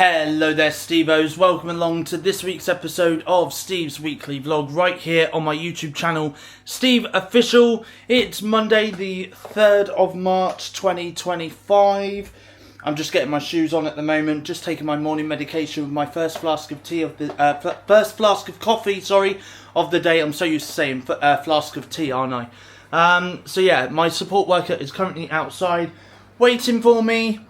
Hello there, Stevos. Welcome along to this week's episode of Steve's Weekly Vlog right here on my YouTube channel, SteveOfficial. It's Monday the 3rd of March 2025. I'm just getting my shoes on at the moment, just taking my morning medication with my first flask of tea of the first flask of coffee, of the day. I'm so used to saying flask of tea, aren't I? So yeah, my support worker is currently outside waiting for me.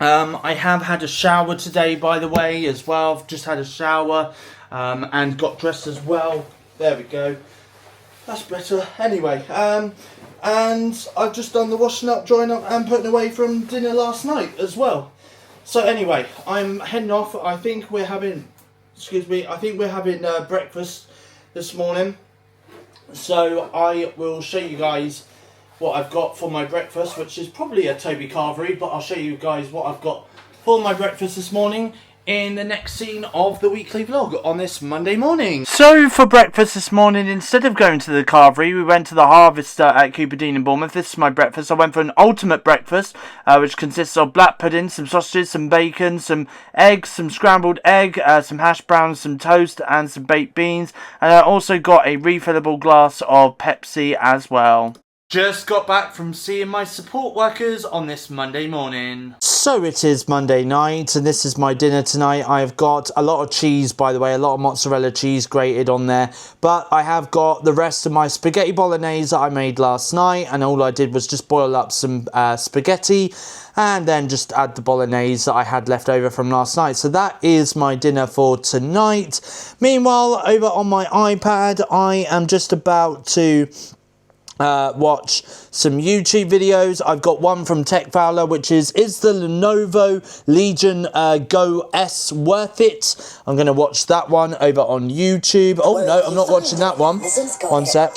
I have had a shower today, by the way, as well. I've just had a shower and got dressed as well. There we go. That's better. Anyway, and I've just done the washing up, drying up and putting away from dinner last night as well. So anyway, I'm heading off. I think we're having, breakfast this morning. So I will show you guys what I've got for my breakfast, which is probably a Toby Carvery, but I'll show you guys what I've got for my breakfast this morning in the next scene of the weekly vlog on this Monday morning. So for breakfast this morning, instead of going to the Carvery, we went to the Harvester at Cooperdene in Bournemouth. This is my breakfast. I went for an ultimate breakfast, which consists of black pudding, some sausages, some bacon, some eggs, some scrambled egg, some hash browns, some toast and some baked beans. And I also got a refillable glass of Pepsi as well. Just got back from seeing my support workers on this Monday morning. So it is Monday night and this is my dinner tonight. I've got a lot of cheese, by the way, a lot of mozzarella cheese grated on there. But I have got the rest of my spaghetti bolognese that I made last night, and all I did was just boil up some spaghetti and then just add the bolognese that I had left over from last night. So that is my dinner for tonight. Meanwhile, over on my iPad, I am just about to watch some YouTube videos. I've got one from Tech Fowler, which is the Lenovo Legion Go S worth it? I'm going to watch that one over on YouTube. Oh no, I'm not watching that one. One sec.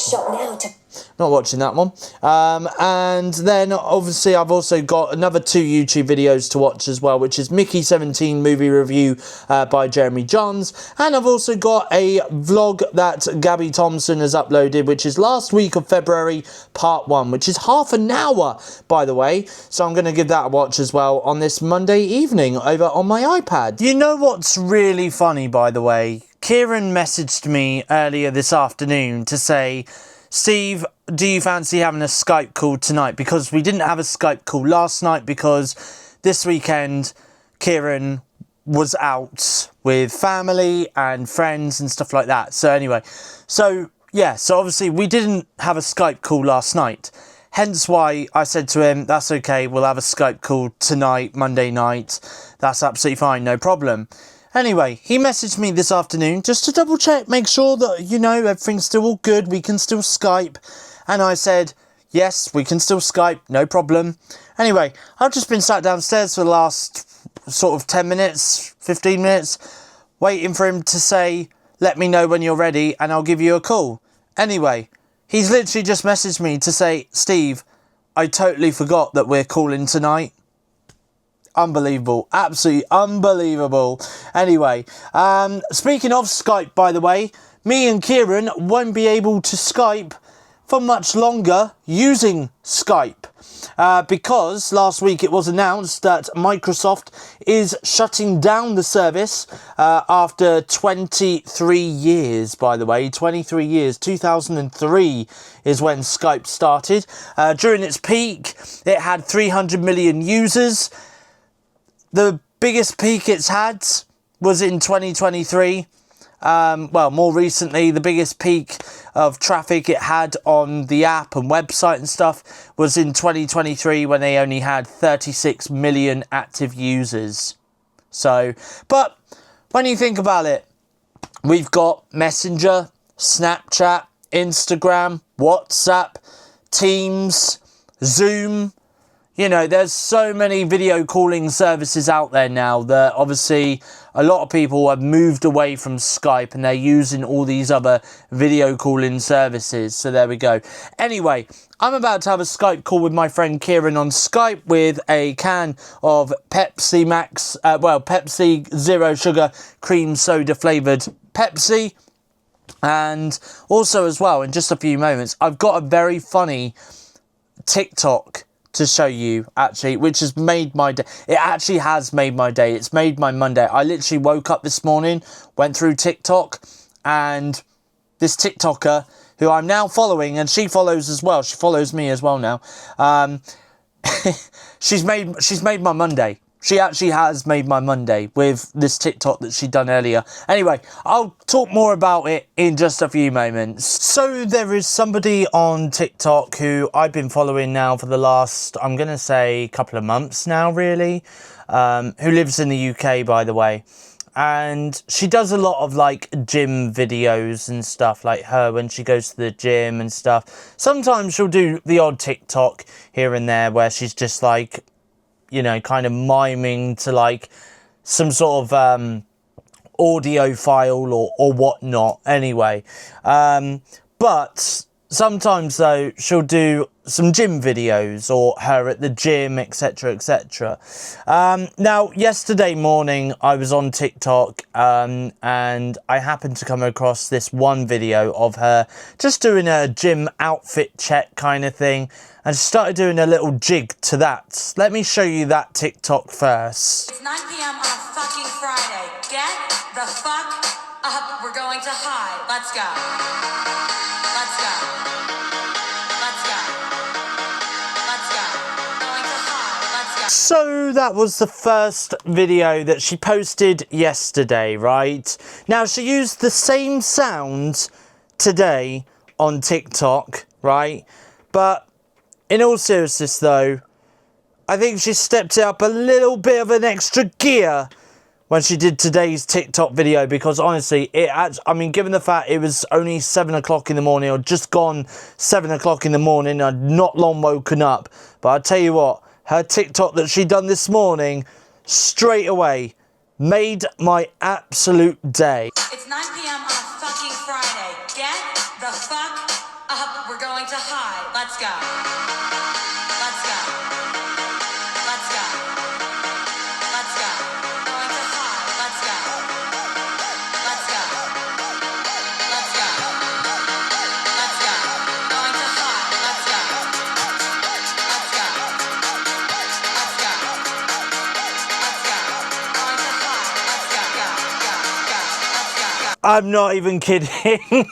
Not watching that one. And then obviously I've also got another 2 YouTube videos to watch as well, which is Mickey 17 movie review by Jeremy Johns, and I've also got a vlog that Gabby Thompson has uploaded, which is last week of February part 1, which is half an hour, by the way. So I'm going to give that a watch as well on this Monday evening over on my iPad. You know what's really funny, by the way? Kieran messaged me earlier this afternoon to say, Steve, do you fancy having a Skype call tonight? Because we didn't have a Skype call last night because this weekend Kieran was out with family and friends and stuff like that. So anyway, so obviously we didn't have a Skype call last night. Hence why I said to him, that's okay, we'll have a Skype call tonight, Monday night. That's absolutely fine, no problem. Anyway, he messaged me this afternoon just to double check, make sure that, you know, everything's still all good, we can still Skype. And I said, yes, we can still Skype, no problem. Anyway, I've just been sat downstairs for the last sort of 10 minutes, 15 minutes, waiting for him to say, let me know when you're ready and I'll give you a call. Anyway, he's literally just messaged me to say, Steve, I totally forgot that we're calling tonight. Unbelievable. Absolutely unbelievable. Anyway, speaking of Skype, by the way, me and Kieran won't be able to Skype for much longer using Skype. Because last week it was announced that Microsoft is shutting down the service after 23 years, by the way. 23 years. 2003 is when Skype started. During its peak, it had 300 million users. The biggest peak it's had was in 2023. Well, more recently, the biggest peak of traffic it had on the app and website and stuff was in 2023 when they only had 36 million active users. So, but when you think about it, we've got Messenger, Snapchat, Instagram, WhatsApp, Teams, Zoom. You know, there's so many video calling services out there now that obviously a lot of people have moved away from Skype and they're using all these other video calling services. So there we go. Anyway, I'm about to have a Skype call with my friend Kieran on Skype with a can of Pepsi Max, Pepsi Zero Sugar Cream Soda flavoured Pepsi. And also as well, in just a few moments, I've got a very funny TikTok to show you, actually, which has made my day. It actually has made my day. It's made my Monday. I literally woke up this morning, went through TikTok, and this TikToker, who I'm now following, and she follows as well. She follows me as well now. She's made my Monday. She actually has made my Monday with this TikTok that she done earlier. Anyway, I'll talk more about it in just a few moments. So there is somebody on TikTok who I've been following now for the last, I'm going to say, couple of months now, really, who lives in the UK, by the way. And she does a lot of like gym videos and stuff, like her when she goes to the gym and stuff. Sometimes she'll do the odd TikTok here and there where she's just like, you know, kind of miming to like some sort of audio file or whatnot anyway. But sometimes though she'll do some gym videos or her at the gym, etc, etc. Now yesterday morning I was on TikTok and I happened to come across this one video of her just doing a gym outfit check kind of thing, and started doing a little jig to that. Let me show you that TikTok first. It's 9 p.m. on a fucking Friday. Get the fuck up. We're going to high. Let's go. Let's go. Let's go. Let's go. Going to high. Let's go. So that was the first video that she posted yesterday, right? Now she used the same sound today on TikTok, right? But in all seriousness though, I think she stepped it up a little bit of an extra gear when she did today's TikTok video, because honestly, I mean, given the fact it was only 7 o'clock in the morning, or just gone 7 o'clock in the morning, I'd not long woken up, but I tell you what, her TikTok that she done this morning, straight away, made my absolute day. It's 9 p.m. on a fucking Friday. Get the fuck up. We're going to high. Let's go. Let's go. Let's go. Let's go. Going to high. Let's go. Let's go. Let's go. Let's go. Going to high. Let's go. Let's go. Let's go. Let's go. Going to high. Let's go. Go. Go. Go. Let's go. Go. I'm not even kidding.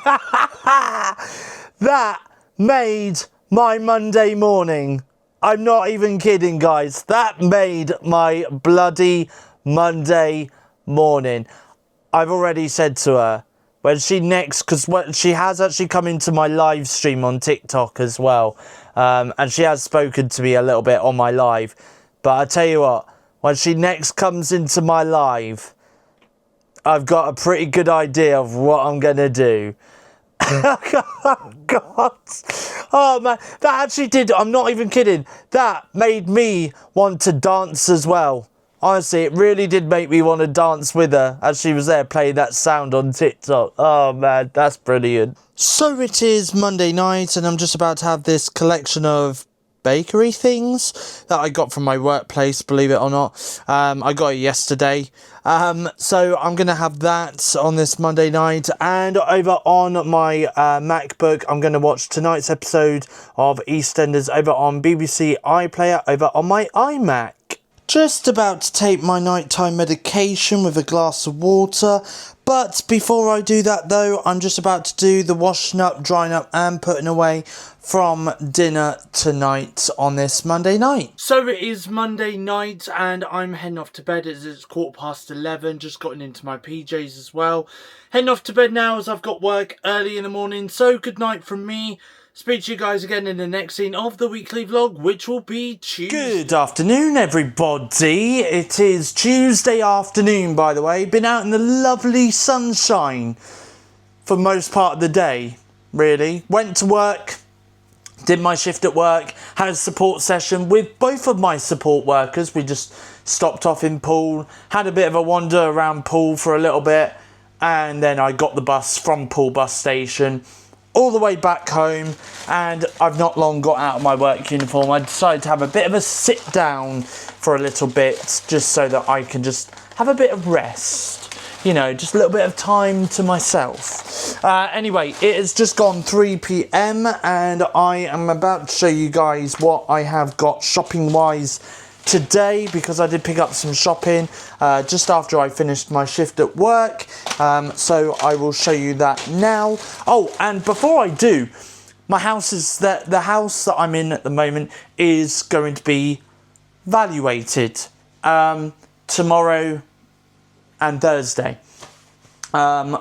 That made my Monday morning. I'm not even kidding, guys. That made my bloody Monday morning. I've already said to her, when she next, because she has actually come into my live stream on TikTok as well. And she has spoken to me a little bit on my live. But I tell you what, when she next comes into my live, I've got a pretty good idea of what I'm going to do. Oh, God. Oh, man. That actually did. I'm not even kidding. That made me want to dance as well. Honestly, it really did make me want to dance with her as she was there playing that sound on TikTok. Oh, man. That's brilliant. So it is Monday night, and I'm just about to have this collection of bakery things that I got from my workplace, believe it or not. I got it yesterday. So I'm going to have that on this Monday night, and over on my MacBook, I'm going to watch tonight's episode of EastEnders over on BBC iPlayer over on my iMac. Just about to take my nighttime medication with a glass of water, but before I do that though, I'm just about to do the washing up, drying up and putting away from dinner tonight on this Monday night. So it is Monday night and I'm heading off to bed as it's 11:15, just gotten into my PJs as well. Heading off to bed now as I've got work early in the morning, so good night from me. Speak to you guys again in the next scene of the weekly vlog, which will be Tuesday. Good afternoon, everybody. It is Tuesday afternoon, by the way. Been out in the lovely sunshine for most part of the day, really. Went to work, did my shift at work, had a support session with both of my support workers. We just stopped off in Poole, had a bit of a wander around Poole for a little bit, and then I got the bus from Poole bus station all the way back home, and I've not long got out of my work uniform. I decided to have a bit of a sit down for a little bit, just so that I can just have a bit of rest, you know, just a little bit of time to myself. Anyway, it has just gone 3 p.m. and I am about to show you guys what I have got shopping-wise today, because I did pick up some shopping just after I finished my shift at work. So I will show you that now. Oh, and before I do, my house is the house that I'm in at the moment is going to be valuated tomorrow and Thursday.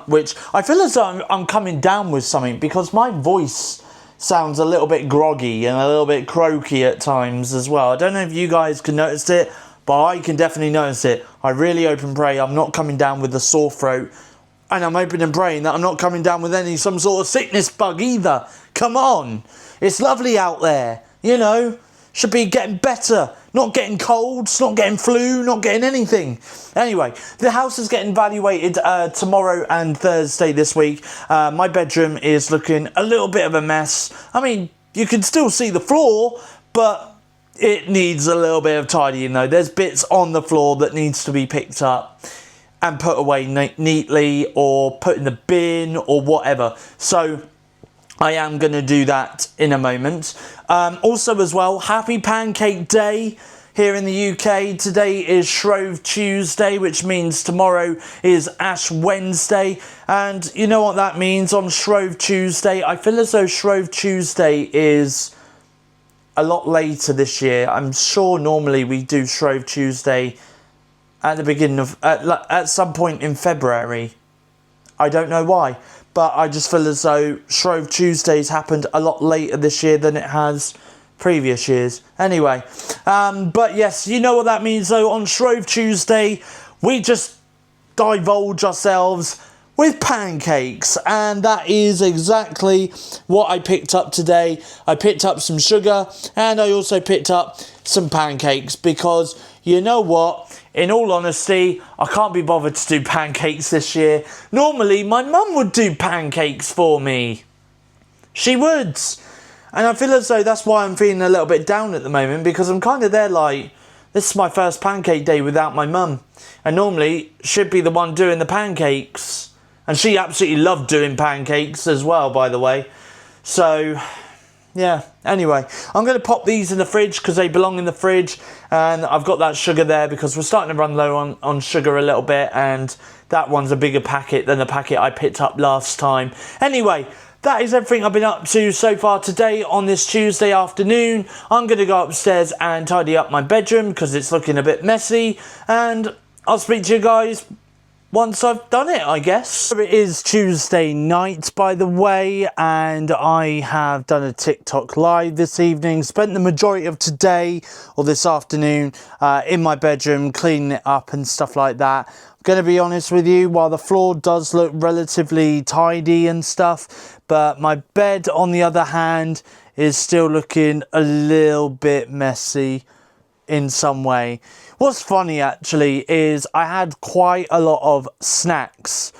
Which I feel as though I'm coming down with something, because my voice sounds a little bit groggy and a little bit croaky at times as well. I don't know if you guys can notice it, but I can definitely notice it. I really hope and pray I'm not coming down with a sore throat, and I'm hoping and praying that I'm not coming down with some sort of sickness bug either. Come on, it's lovely out there, you know. Should be getting better, not getting colds, not getting flu, not getting anything. Anyway, the house is getting valuated tomorrow and Thursday this week. My bedroom is looking a little bit of a mess. I mean, you can still see the floor, but it needs a little bit of tidying though. There's bits on the floor that needs to be picked up and put away neatly, or put in the bin or whatever. So I am going to do that in a moment. Also as well, happy Pancake Day here in the UK. Today is Shrove Tuesday, which means tomorrow is Ash Wednesday. And you know what that means on Shrove Tuesday? I feel as though Shrove Tuesday is a lot later this year. I'm sure normally we do Shrove Tuesday at the beginning of, at some point in February. I don't know why, but I just feel as though Shrove Tuesdays happened a lot later this year than it has previous years. Anyway, but yes, you know what that means though. On Shrove Tuesday, we just divulge ourselves with pancakes, and that is exactly what I picked up today. I picked up some sugar, and I also picked up some pancakes, because you know what? In all honesty, I can't be bothered to do pancakes this year. Normally, my mum would do pancakes for me. She would. And I feel as though that's why I'm feeling a little bit down at the moment, because I'm kind of there like, this is my first pancake day without my mum. And normally, she'd be the one doing the pancakes. And she absolutely loved doing pancakes as well, by the way. So yeah, anyway, I'm going to pop these in the fridge because they belong in the fridge, and I've got that sugar there because we're starting to run low on sugar a little bit, and that one's a bigger packet than the packet I picked up last time. Anyway, that is everything I've been up to so far today on this Tuesday afternoon. I'm going to go upstairs and tidy up my bedroom because it's looking a bit messy, and I'll speak to you guys once I've done it, I guess. It is Tuesday night, by the way, and I have done a TikTok live this evening. Spent the majority of today, or this afternoon, in my bedroom, cleaning it up and stuff like that. I'm going to be honest with you, while the floor does look relatively tidy and stuff, but my bed, on the other hand, is still looking a little bit messy in some way. What's funny actually is I had quite a lot of snacks,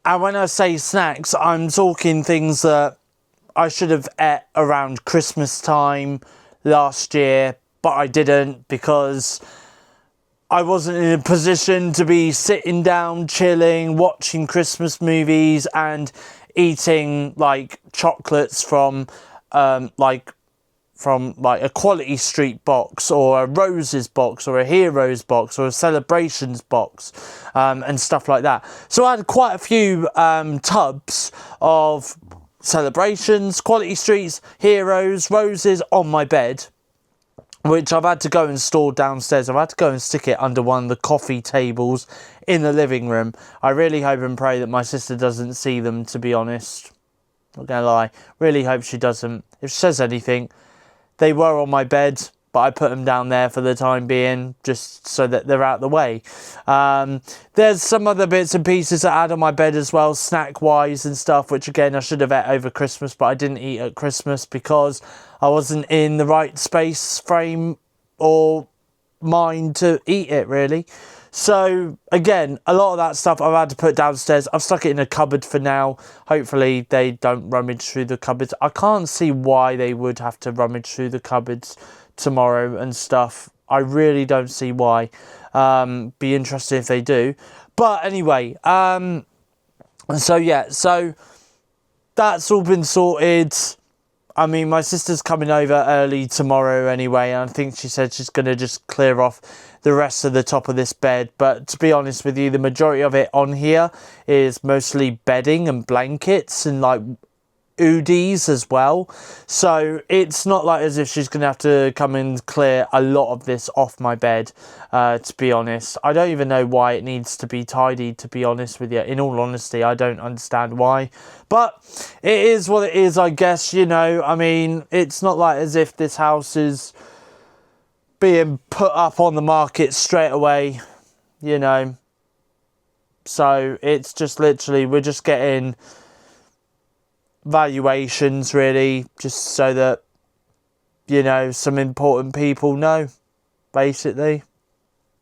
and when I say snacks, I'm talking things that I should have ate around Christmas time last year, but I didn't because I wasn't in a position to be sitting down, chilling, watching Christmas movies and eating like chocolates from a Quality Street box, or a Roses box, or a Heroes box, or a Celebrations box, and stuff like that. So I had quite a few tubs of Celebrations, Quality Streets, Heroes, Roses on my bed, which I've had to go and store downstairs. I've had to go and stick it under one of the coffee tables in the living room. I really hope and pray that my sister doesn't see them, to be honest. Not gonna lie. Really hope she doesn't. If she says anything, they were on my bed, but I put them down there for the time being, just so that they're out of the way. There's some other bits and pieces that I had on my bed as well, snack-wise and stuff, which again, I should have ate over Christmas, but I didn't eat at Christmas because I wasn't in the right space, frame, or mind to eat it, really. So, again, a lot of that stuff I've had to put downstairs. I've stuck it in a cupboard for now. Hopefully they don't rummage through the cupboards. I can't see why they would have to rummage through the cupboards tomorrow and stuff. I really don't see why. Be interested if they do. But anyway, So yeah, so that's all been sorted. I mean, my sister's coming over early tomorrow anyway, and I think she said she's going to just clear off the rest of the top of this bed. But to be honest with you, the majority of it on here is mostly bedding and blankets and like oodies as well. So it's not like as if she's going to have to come and clear a lot of this off my bed, to be honest. I don't even know why it needs to be tidied, to be honest with you. In all honesty, I don't understand why. But it is what it is, I guess, you know. I mean, it's not like as if this house is being put up on the market straight away, you know. So it's just literally, we're just getting valuations really, just so that, you know, some important people know, basically.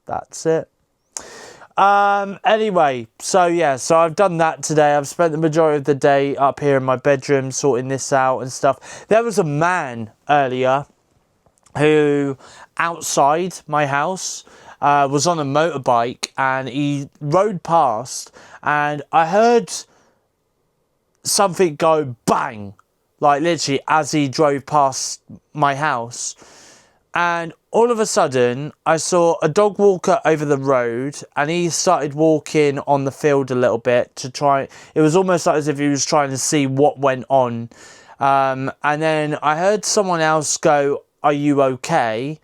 That's it. Anyway, so yeah, so I've done that today. I've spent the majority of the day up here in my bedroom sorting this out and stuff. There was a man earlier who, outside my house, was on a motorbike, and he rode past, and I heard something go bang, like literally as he drove past my house. And all of a sudden I saw a dog walker over the road, and he started walking on the field a little bit to try, it was almost like as if he was trying to see what went on. And then I heard someone else go, "Are you okay?"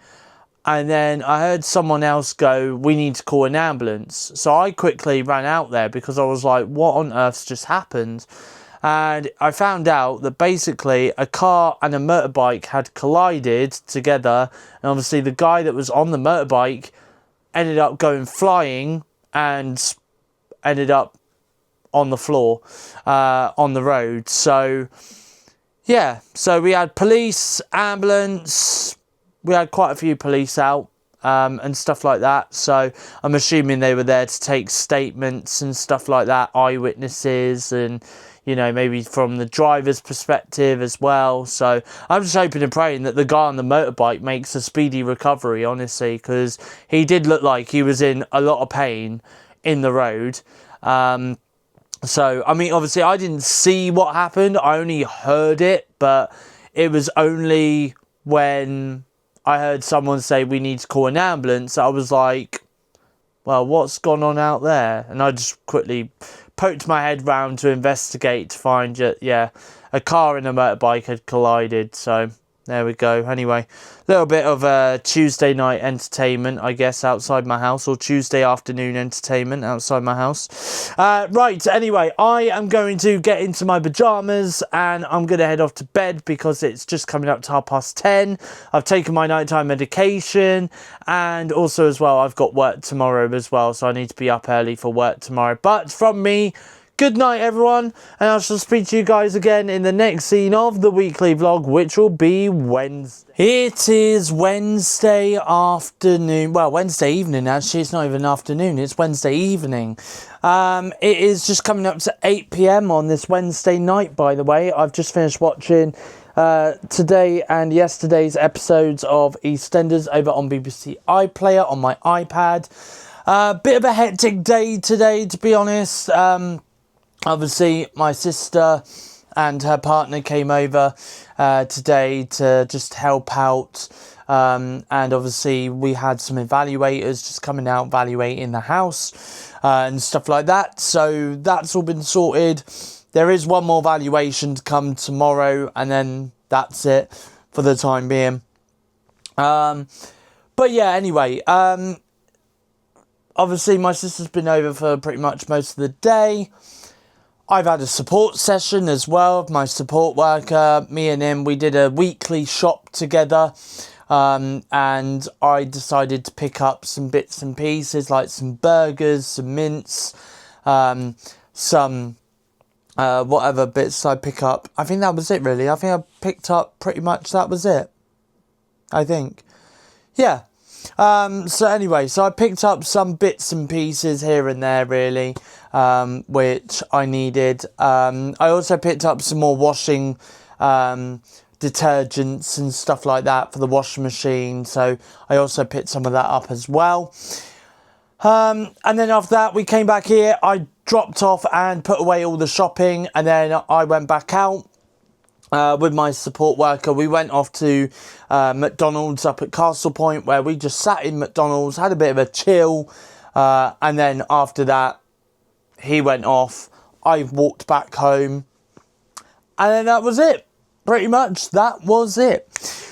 And then I heard someone else go, "We need to call an ambulance." So I quickly ran out there because I was like, what on earth's just happened? And I found out that basically a car and a motorbike had collided together. And obviously the guy that was on the motorbike ended up going flying and ended up on the floor, on the road. So, yeah. So we had police, ambulance. We had quite a few police out and stuff like that. So I'm assuming they were there to take statements and stuff like that. Eyewitnesses and, you know, maybe from the driver's perspective as well. So I'm just hoping and praying that the guy on the motorbike makes a speedy recovery, honestly, because he did look like he was in a lot of pain in the road. So, I mean, obviously I didn't see what happened. I only heard it, but it was only when I heard someone say we need to call an ambulance. I was like, well, what's gone on out there? And I just quickly poked my head round to investigate to find that, yeah, a car and a motorbike had collided. So there we go. Anyway, a little bit of Tuesday night entertainment, I guess, outside my house, or Tuesday afternoon entertainment outside my house. Right, anyway, I am going to get into my pyjamas and I'm going to head off to bed because it's just coming up to 10:30. I've taken my nighttime medication, and also as well, I've got work tomorrow as well, so I need to be up early for work tomorrow. But from me, good night, everyone, and I shall speak to you guys again in the next scene of the weekly vlog, which will be Wednesday. It is Wednesday afternoon. Well, Wednesday evening, actually. It's not even afternoon. It's Wednesday evening. It is just coming up to 8 p.m. on this Wednesday night, by the way. I've just finished watching today and yesterday's episodes of EastEnders over on BBC iPlayer on my iPad. Bit of a hectic day today, to be honest. Obviously, my sister and her partner came over today to just help out. And obviously, we had some evaluators just coming out evaluating the house and stuff like that. So that's all been sorted. There is one more valuation to come tomorrow, and then that's it for the time being. But yeah, anyway, obviously, my sister's been over for pretty much most of the day. I've had a support session as well with my support worker. Me and him, we did a weekly shop together. And I decided to pick up some bits and pieces, like some burgers, some mince, some whatever bits I pick up. I think that was it, really. I think I picked up pretty much that was it. I think. Yeah. So anyway, so I picked up some bits and pieces here and there, really, which I needed. I also picked up some more washing detergents and stuff like that for the washing machine. So I also picked some of that up as well. And then after that, we came back here. I dropped off and put away all the shopping, and then I went back out with my support worker. We went off to McDonald's up at Castle Point, where we just sat in McDonald's, had a bit of a chill, and then after that he went off, I walked back home, and then that was it. Pretty much that was it.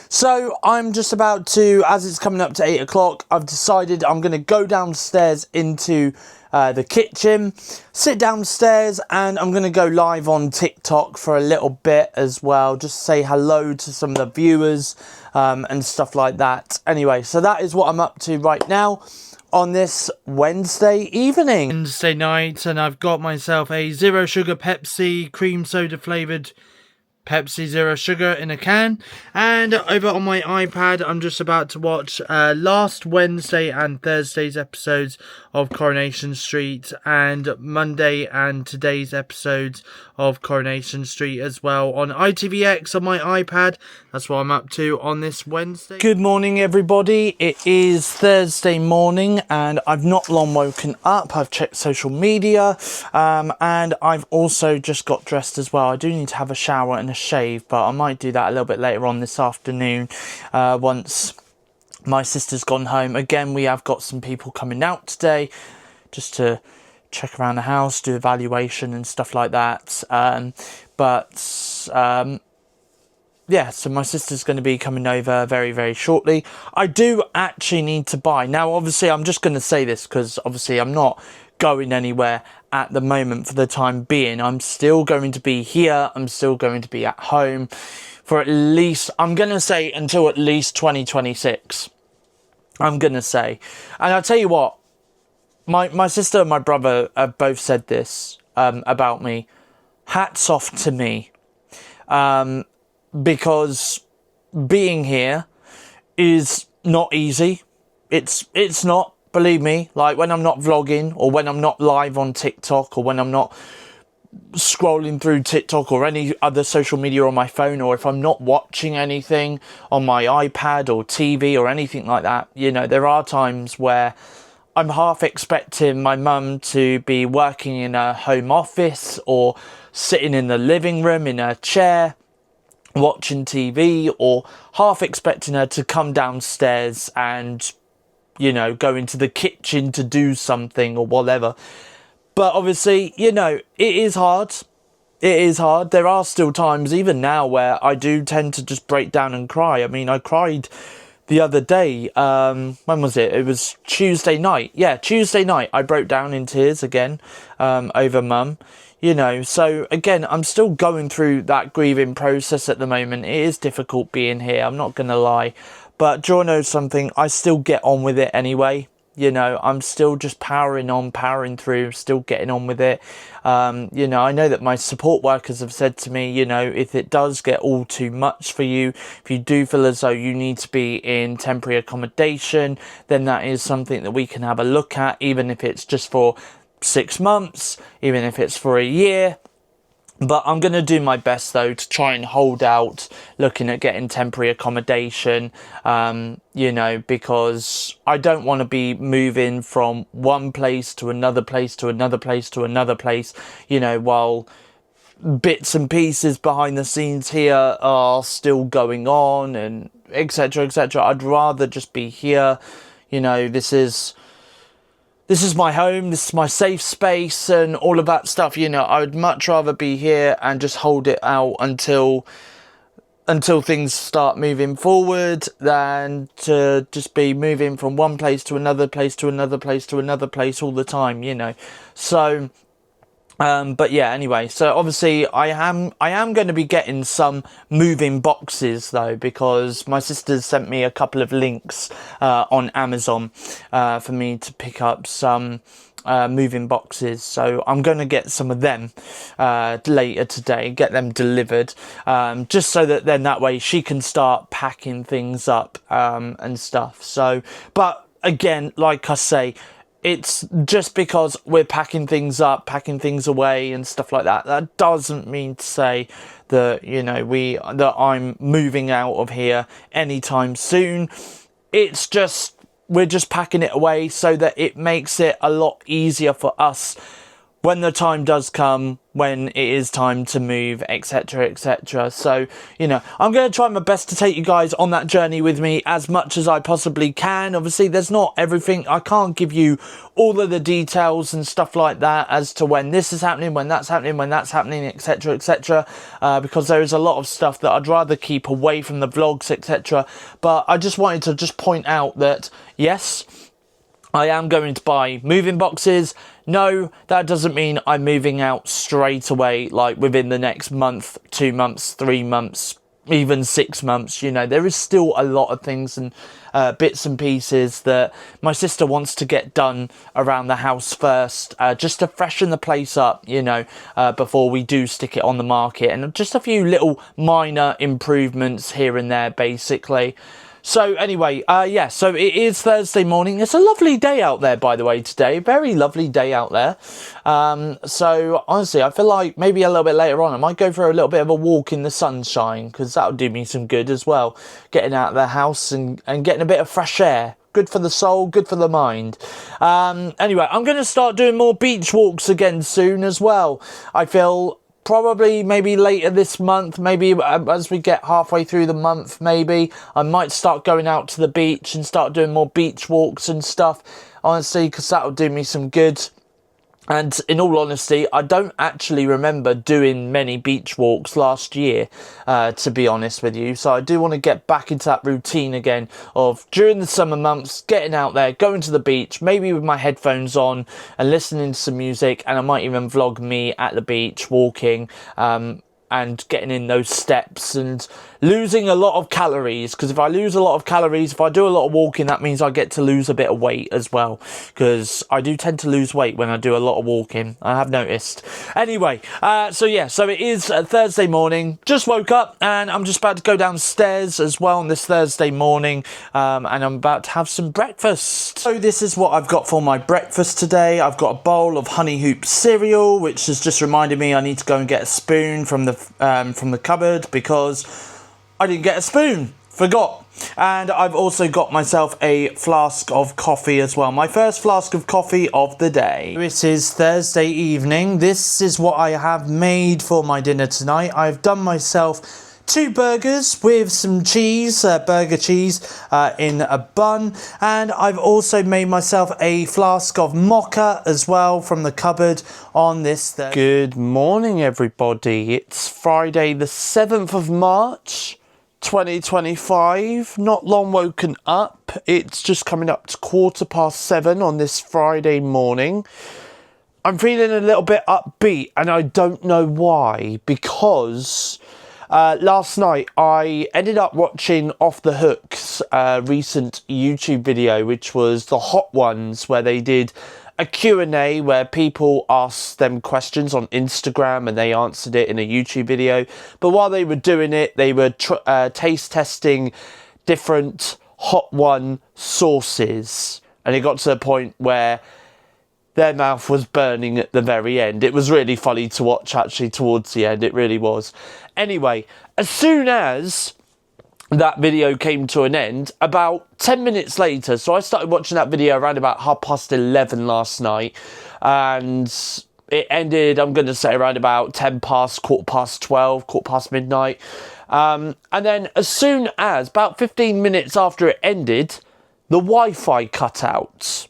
So I'm just about to, as it's coming up to 8 o'clock, I've decided I'm going to go downstairs into the kitchen, sit downstairs, and I'm going to go live on TikTok for a little bit as well. Just say hello to some of the viewers and stuff like that. Anyway, so that is what I'm up to right now on this Wednesday evening. Wednesday night, and I've got myself a zero sugar Pepsi, cream soda flavoured Pepsi Zero Sugar in a can, and over on my iPad I'm just about to watch last Wednesday and Thursday's episodes of Coronation Street, and Monday and today's episodes of Coronation Street as well on ITVX on my iPad. That's what I'm up to on this Wednesday. Good morning everybody, it is Thursday morning and I've not long woken up. I've checked social media and I've also just got dressed as well. I do need to have a shower and a shave, but I might do that a little bit later on this afternoon once my sister's gone home. Again, we have got some people coming out today just to check around the house, do evaluation and stuff like that. Yeah, so my sister's going to be coming over very, very shortly. I do actually need to buy. Now, obviously, I'm just going to say this because obviously I'm not going anywhere at the moment for the time being. I'm still going to be here. I'm still going to be at home for at least, I'm going to say until at least 2026. I'm going to say. And I'll tell you what, my sister and my brother have both said this about me. Hats off to me. Because being here is not easy. It's not, believe me. Like when I'm not vlogging, or when I'm not live on TikTok, or when I'm not scrolling through TikTok or any other social media on my phone, or if I'm not watching anything on my iPad or TV or anything like that, you know, there are times where I'm half expecting my mum to be working in a home office or sitting in the living room in a chair watching TV, or half expecting her to come downstairs and, you know, go into the kitchen to do something or whatever. But obviously, you know, it is hard. It is hard. There are still times, even now, where I do tend to just break down and cry. I mean, I cried the other day. When was it? It was Tuesday night. Yeah, Tuesday night. I broke down in tears again over mum. You know, so again, I'm still going through that grieving process at the moment. It is difficult being here, I'm not going to lie. But do you know something? I still get on with it anyway. You know, I'm still just powering on, powering through, still getting on with it. You know, I know that my support workers have said to me, you know, if it does get all too much for you, if you do feel as though you need to be in temporary accommodation, then that is something that we can have a look at, even if it's just for 6 months, even if it's for a year. But I'm going to do my best though to try and hold out looking at getting temporary accommodation, you know, because I don't want to be moving from one place to another place to another place to another place, you know, while bits and pieces behind the scenes here are still going on and etc, etc. I'd rather just be here. You know, this is my home, this is my safe space and all of that stuff. You know, I would much rather be here and just hold it out until things start moving forward than to just be moving from one place to another place to another place to another place all the time, you know. So but yeah, anyway, so obviously I am going to be getting some moving boxes though, because my sister's sent me a couple of links on Amazon for me to pick up some moving boxes. So I'm going to get some of them later today, get them delivered, just so that then that way she can start packing things up and stuff. So, but again, like I say, it's just because we're packing things up, packing things away and stuff like that. That doesn't mean to say that, you know, that I'm moving out of here anytime soon. It's just, we're just packing it away so that it makes it a lot easier for us when the time does come, when it is time to move, etc, etc. So, you know, I'm going to try my best to take you guys on that journey with me as much as I possibly can. Obviously, there's not everything. I can't give you all of the details and stuff like that as to when this is happening, when that's happening, when that's happening, etc, etc, because there is a lot of stuff that I'd rather keep away from the vlogs, etc. But I just wanted to just point out that, yes, I am going to buy moving boxes. No, that doesn't mean I'm moving out straight away, like within the next month, 2 months, 3 months, even 6 months. You know, there is still a lot of things and bits and pieces that my sister wants to get done around the house first, just to freshen the place up, you know, before we do stick it on the market. And just a few little minor improvements here and there, basically. So anyway, yeah, so it is Thursday morning. It's a lovely day out there, by the way, today. Very lovely day out there. So honestly, I feel like maybe a little bit later on, I might go for a little bit of a walk in the sunshine, because that'll do me some good as well. Getting out of the house and getting a bit of fresh air. Good for the soul, good for the mind. Anyway, I'm going to start doing more beach walks again soon as well. I feel probably maybe later this month, maybe as we get halfway through the month, maybe I might start going out to the beach and start doing more beach walks and stuff, honestly, because that'll do me some good. And in all honesty, I don't actually remember doing many beach walks last year, to be honest with you. So I do want to get back into that routine again of, during the summer months, getting out there, going to the beach, maybe with my headphones on and listening to some music. And I might even vlog me at the beach walking, and getting in those steps and losing a lot of calories, because if I lose a lot of calories, if I do a lot of walking, that means I get to lose a bit of weight as well, because I do tend to lose weight when I do a lot of walking, I have noticed. Anyway, so yeah, so it is Thursday morning, just woke up and I'm just about to go downstairs as well on this Thursday morning, and I'm about to have some breakfast. So this is what I've got for my breakfast today. I've got a bowl of honey hoop cereal, which has just reminded me I need to go and get a spoon from the cupboard, because I didn't get a spoon, forgot. And I've also got myself a flask of coffee as well, my first flask of coffee of the day. It is Thursday evening. This is what I have made for my dinner tonight. I've done myself 2 burgers with some cheese, burger cheese in a bun, and I've also made myself a flask of mocha as well from the cupboard on this Thursday. Good morning, everybody. It's Friday the 7th of March 2025. Not long woken up. It's just coming up to 7:15 on this Friday morning. I'm feeling a little bit upbeat, and I don't know why, because last night I ended up watching Off the Hook's recent YouTube video, which was the Hot Ones, where they did a Q&A where people asked them questions on Instagram and they answered it in a YouTube video. But while they were doing it, they were taste testing different Hot One sauces, and it got to the point where their mouth was burning at the very end. It was really funny to watch, actually, towards the end. It really was. Anyway, as soon as that video came to an end, about 10 minutes later, so I started watching that video around about 11:30 last night, and it ended, I'm going to say, around about 10 past, 12:15, 12:15 midnight. And then as soon as, about 15 minutes after it ended, the Wi-Fi cut out.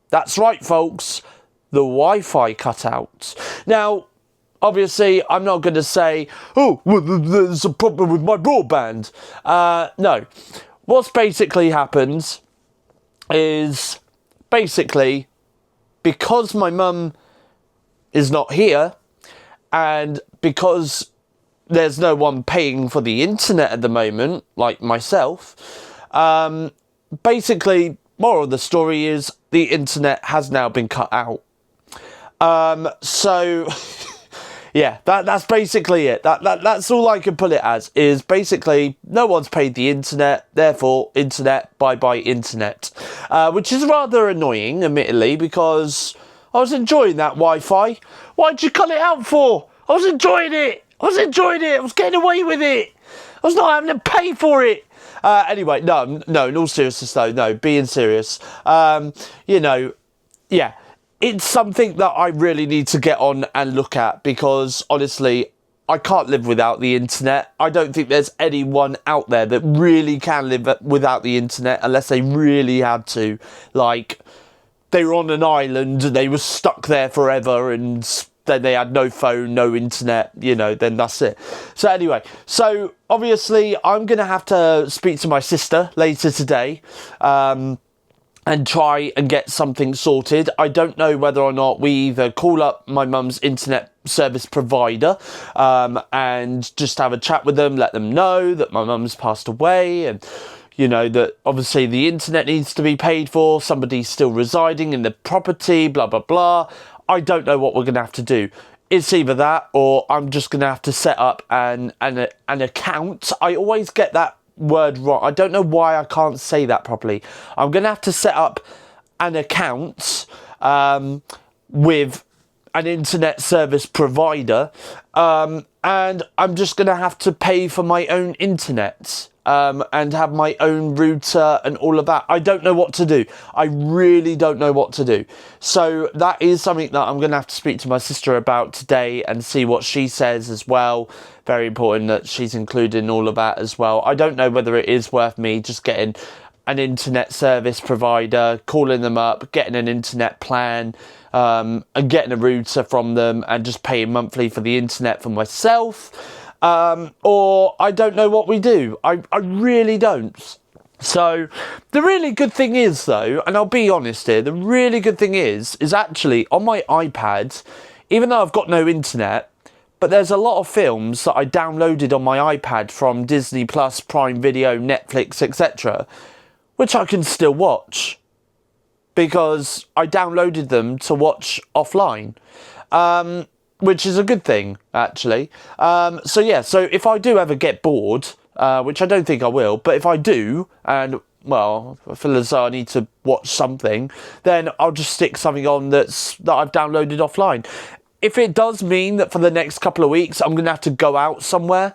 That's right, folks. The Wi-Fi cut out. Now, obviously, I'm not going to say, oh, well, there's a problem with my broadband. No. What's basically happened is, basically, because my mum is not here, and because there's no one paying for the internet at the moment, like myself, basically, moral of the story is the internet has now been cut out. So yeah, that's basically it. That's all I can put it as, is basically no one's paid the internet, therefore internet, bye internet. Which is rather annoying, admittedly, because I was enjoying that Wi-Fi. Why'd you cut it out for? I was enjoying it. I was getting away with it. I was not having to pay for it. Anyway, no, in all seriousness though, no, being serious, you know, yeah, it's something that I really need to get on and look at, because honestly, I can't live without the internet. I don't think there's anyone out there that really can live without the internet unless they really had to. Like, they were on an island and they were stuck there forever, and then they had no phone, no internet, you know, then that's it. So anyway, so obviously I'm going to have to speak to my sister later today, and try and get something sorted. I don't know whether or not we either call up my mum's internet service provider and just have a chat with them, let them know that my mum's passed away, and you know that obviously the internet needs to be paid for, somebody's still residing in the property, blah blah blah. I don't know what we're going to have to do. It's either that, or I'm just going to have to set up an account. I always get that word wrong. I don't know why I can't say that properly. I'm going to have to set up an account with an internet service provider, and I'm just going to have to pay for my own internet, and have my own router and all of that. I don't know what to do. I really don't know what to do. So that is something that I'm going to have to speak to my sister about today and see what she says as well. Very important that she's included in all of that as well. I don't know whether it is worth me just getting an internet service provider, calling them up, getting an internet plan, and getting a router from them and just paying monthly for the internet for myself. Or I don't know what we do. I really don't. So the really good thing is, though, and I'll be honest here, the really good thing is actually on my iPad, even though I've got no internet, but there's a lot of films that I downloaded on my iPad from Disney Plus, Prime Video, Netflix, etc., which I can still watch because I downloaded them to watch offline. Which is a good thing, actually. So yeah, so if I do ever get bored, which I don't think I will, but if I do, and, well, I feel as though I need to watch something, then I'll just stick something on that I've downloaded offline. If it does mean that for the next couple of weeks I'm going to have to go out somewhere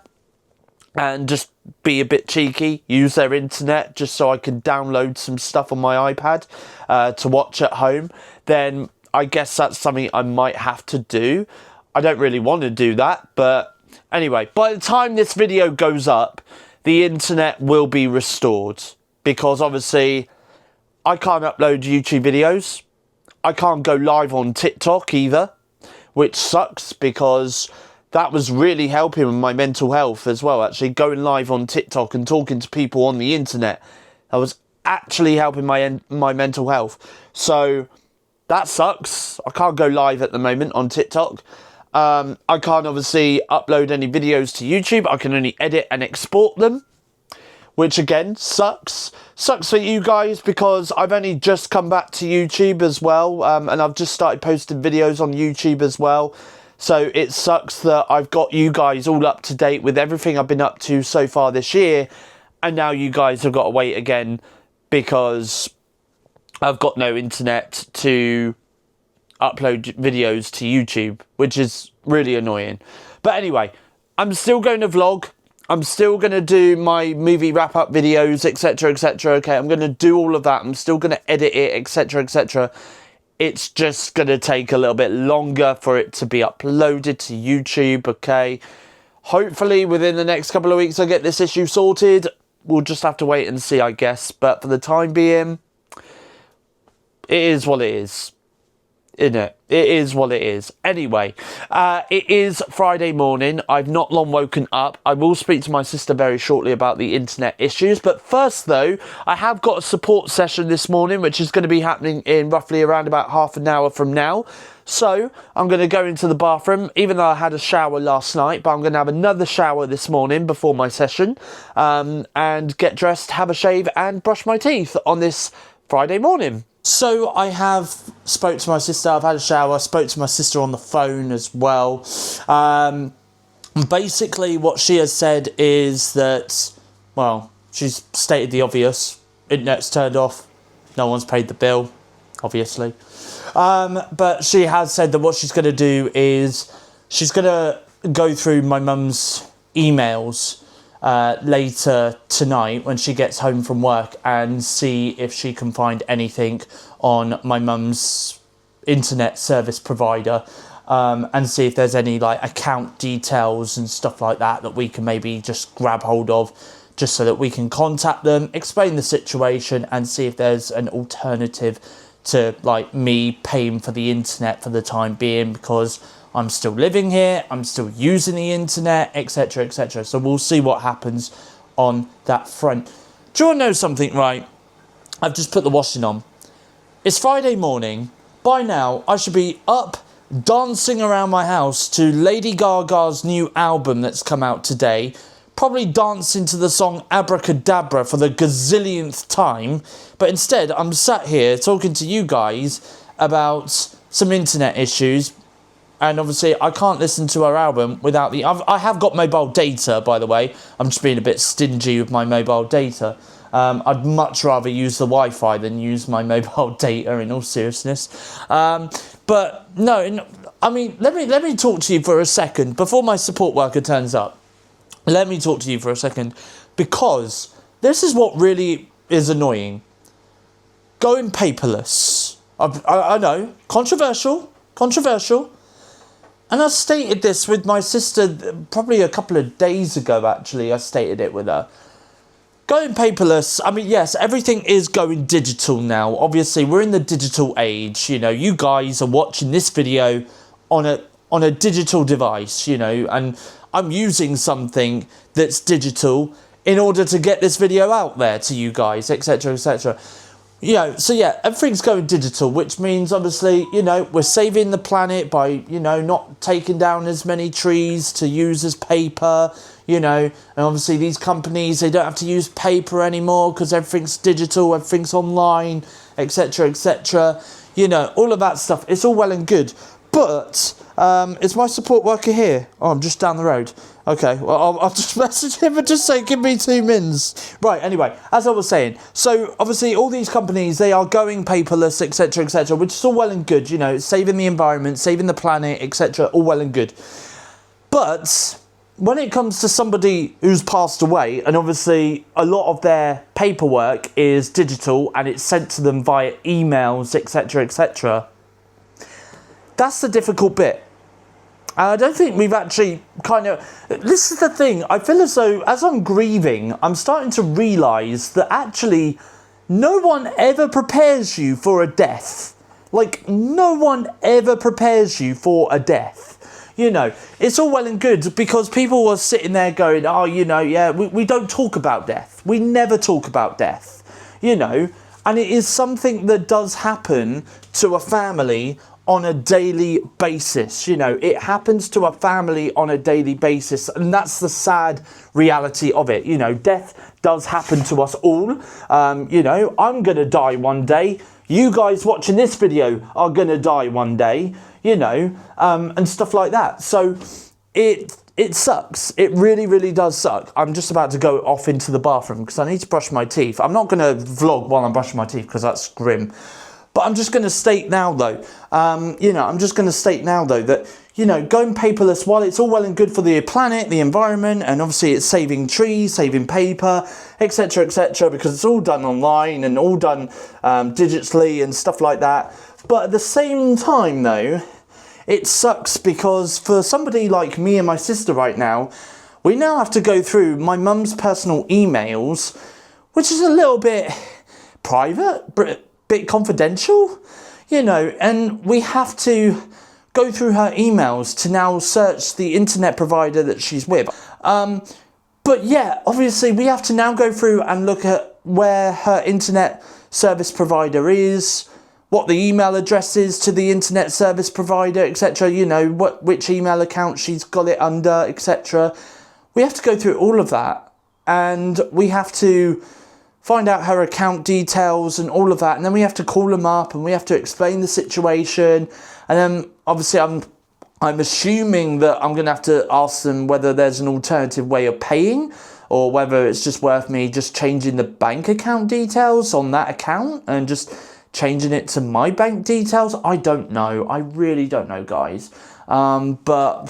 and just be a bit cheeky, use their internet just so I can download some stuff on my iPad to watch at home, then I guess that's something I might have to do. I don't really want to do that, but anyway, by the time this video goes up, the internet will be restored, because obviously I can't upload YouTube videos. I can't go live on TikTok either, which sucks, because that was really helping with my mental health as well, actually going live on TikTok and talking to people on the internet. That was actually helping my mental health. So that sucks. I can't go live at the moment on TikTok. I can't obviously upload any videos to YouTube. I can only edit and export them, which again sucks. Sucks for you guys, because I've only just come back to YouTube as well, and I've just started posting videos on YouTube as well. So it sucks that I've got you guys all up to date with everything I've been up to so far this year, and now you guys have got to wait again because I've got no internet to upload videos to YouTube, which is really annoying. But anyway, I'm still going to vlog. I'm still going to do my movie wrap-up videos, etc, etc. Okay, I'm going to do all of that. I'm still going to edit it, etc, etc. It's just going to take a little bit longer for it to be uploaded to YouTube, okay? Hopefully, within the next couple of weeks, I'll get this issue sorted. We'll just have to wait and see, I guess. But for the time being, it is what it is. Isn't it? It is what it is. Anyway, it is Friday morning. I've not long woken up. I will speak to my sister very shortly about the internet issues. But first, though, I have got a support session this morning, which is going to be happening in roughly around about half an hour from now. So I'm going to go into the bathroom, even though I had a shower last night, but I'm going to have another shower this morning before my session, and get dressed, have a shave, and brush my teeth on this Friday morning. So I have spoke to my sister, I've had a shower, spoke to my sister on the phone as well. Basically what she has said is that, well, she's stated the obvious. Internet's turned off, no one's paid the bill, obviously. But she has said that what she's going to do is she's going to go through my mum's emails later tonight when she gets home from work and see if she can find anything on my mum's internet service provider, and see if there's any like account details and stuff like that we can maybe just grab hold of, just so that we can contact them, explain the situation, and see if there's an alternative to like me paying for the internet for the time being, because I'm still living here, I'm still using the internet, etc, etc. So we'll see what happens on that front. Do you want to know something? Right, I've just put the washing on. It's Friday morning. By now I should be up dancing around my house to Lady Gaga's new album that's come out today, probably dancing to the song Abracadabra for the gazillionth time, but instead I'm sat here talking to you guys about some internet issues. And obviously I can't listen to her album without I have got mobile data, by the way. I'm just being a bit stingy with my mobile data. I'd much rather use the Wi-Fi than use my mobile data, in all seriousness. But no, I mean, let me talk to you for a second before my support worker turns up. Let me talk to you for a second, because this is what really is annoying. Going paperless. I know, controversial. And I stated this with my sister probably a couple of days ago, actually. I stated it with her. Going paperless, I mean, yes, everything is going digital now. Obviously, we're in the digital age. You know, you guys are watching this video on a digital device, you know, and I'm using something that's digital in order to get this video out there to you guys, etc, etc. You know, so yeah, everything's going digital, which means obviously, you know, we're saving the planet by, you know, not taking down as many trees to use as paper, you know, and obviously these companies, they don't have to use paper anymore because everything's digital, everything's online, etc, etc. You know, all of that stuff, it's all well and good. But, is my support worker here? Oh, I'm just down the road. Okay, well, I'll just message him and just say, give me 2 mins. Right, anyway, as I was saying, so obviously all these companies, they are going paperless, etc, which is all well and good, you know, saving the environment, saving the planet, etc, all well and good. But when it comes to somebody who's passed away, and obviously a lot of their paperwork is digital and it's sent to them via emails, etc, etc, that's the difficult bit. I don't think we've actually this is the thing, I feel as though as I'm grieving, I'm starting to realise that actually no one ever prepares you for a death. Like, no one ever prepares you for a death. You know, it's all well and good because people were sitting there going, oh, you know, yeah, we don't talk about death. We never talk about death, you know, and it is something that does happen to a family on a daily basis. You know, it happens to a family on a daily basis, and that's the sad reality of it. You know, death does happen to us all. You know, I'm gonna die one day. You guys watching this video are gonna die one day, you know, and stuff like that. So it sucks. It really, really does suck. I'm just about to go off into the bathroom because I need to brush my teeth. I'm not gonna vlog while I'm brushing my teeth because that's grim. But I'm just going to state now, though, that, you know, going paperless, while it's all well and good for the planet, the environment, and obviously it's saving trees, saving paper, etc, because it's all done online and all done digitally and stuff like that. But at the same time, though, it sucks because for somebody like me and my sister right now, we now have to go through my mum's personal emails, which is a little bit private, bit confidential, you know, and we have to go through her emails to now search the internet provider that she's with. But yeah, obviously we have to now go through and look at where her internet service provider is, what the email address is to the internet service provider, etc, you know, which email account she's got it under, etc. We have to go through all of that, and we have to find out her account details and all of that, and then we have to call them up and we have to explain the situation, and then obviously I'm assuming that I'm going to have to ask them whether there's an alternative way of paying, or whether it's just worth me just changing the bank account details on that account and just changing it to my bank details. I don't know. I really don't know, guys. But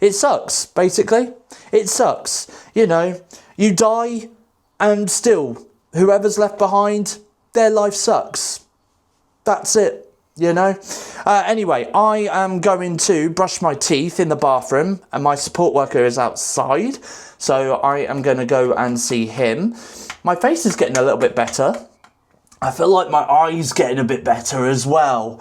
it sucks, basically. It sucks. You know, you die, and still, whoever's left behind, their life sucks. That's it. you know. Anyway, I am going to brush my teeth in the bathroom, and my support worker is outside, so I am going to go and see him. My face is getting a little bit better. I feel like my eye's getting a bit better as well.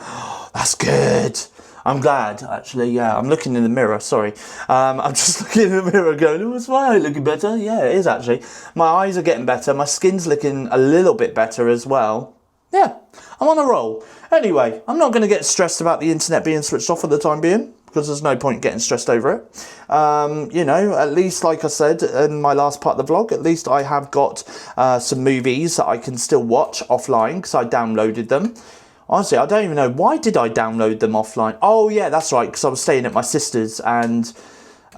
That's good. I'm glad, actually, yeah. I'm looking in the mirror, sorry. I'm just looking in the mirror going, oh, is my eye looking better? Yeah, it is, actually. My eyes are getting better. My skin's looking a little bit better as well. Yeah, I'm on a roll. Anyway, I'm not going to get stressed about the internet being switched off for the time being, because there's no point getting stressed over it. You know, at least, like I said in my last part of the vlog, at least I have got some movies that I can still watch offline, because I downloaded them. Honestly, I don't even know, why did I download them offline? Oh yeah, that's right, because I was staying at my sister's, and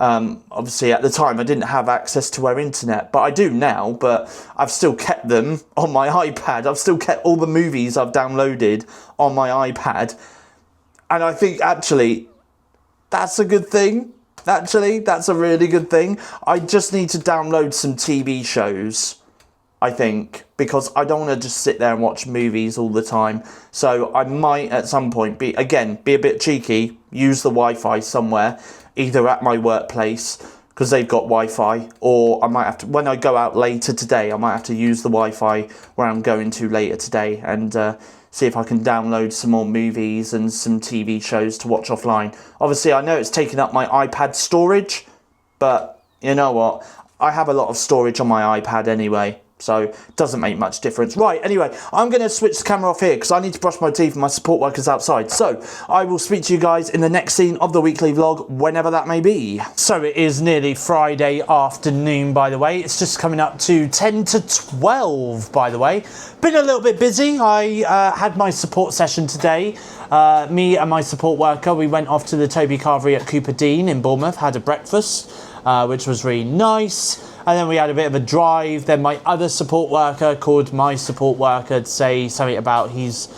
obviously at the time I didn't have access to her internet, but I do now. But I've still kept them on my iPad. I've still kept all the movies I've downloaded on my iPad, and I think actually that's a good thing. Actually, that's a really good thing. I just need to download some TV shows, I think, because I don't want to just sit there and watch movies all the time. So I might at some point be a bit cheeky, use the Wi-Fi somewhere, either at my workplace, because they've got Wi-Fi, or I might have to, when I go out later today, I might have to use the Wi-Fi where I'm going to later today, and see if I can download some more movies and some TV shows to watch offline. Obviously, I know it's taking up my iPad storage, but you know what? I have a lot of storage on my iPad anyway, so it doesn't make much difference. Right, anyway, I'm going to switch the camera off here because I need to brush my teeth and my support worker's outside. So I will speak to you guys in the next scene of the weekly vlog, whenever that may be. So it is nearly Friday afternoon, by the way. It's just coming up to 10 to 12, by the way. Been a little bit busy. I had my support session today. Me and my support worker, we went off to the Toby Carvery at Cooper Dean in Bournemouth, had a breakfast, which was really nice. And then we had a bit of a drive. Then my other support worker called my support worker to say something about he's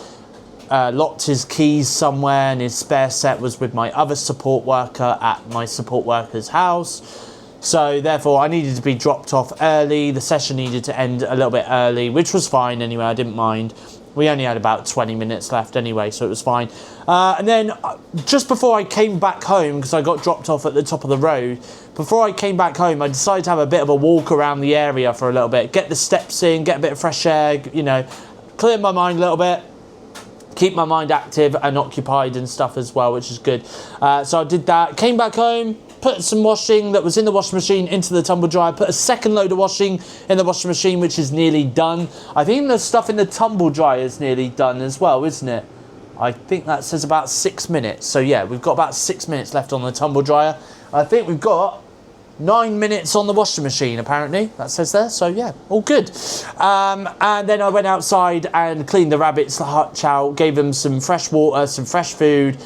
locked his keys somewhere and his spare set was with my other support worker at my support worker's house. So therefore I needed to be dropped off early. The session needed to end a little bit early, which was fine anyway. I didn't mind. We only had about 20 minutes left anyway, so it was fine. And then just before I came back home, because I got dropped off at the top of the road, before I came back home, I decided to have a bit of a walk around the area for a little bit, get the steps in, get a bit of fresh air, you know, clear my mind a little bit, keep my mind active and occupied and stuff as well, which is good. So I did that, came back home, put some washing that was in the washing machine into the tumble dryer, put a second load of washing in the washing machine, which is nearly done. I think the stuff in the tumble dryer is nearly done as well, isn't it? I think that says about 6 minutes. So yeah, we've got about 6 minutes left on the tumble dryer. I think we've got 9 minutes on the washing machine, apparently, that says there. So yeah, all good. And then I went outside and cleaned the rabbits' hutch out, gave them some fresh water, some fresh food,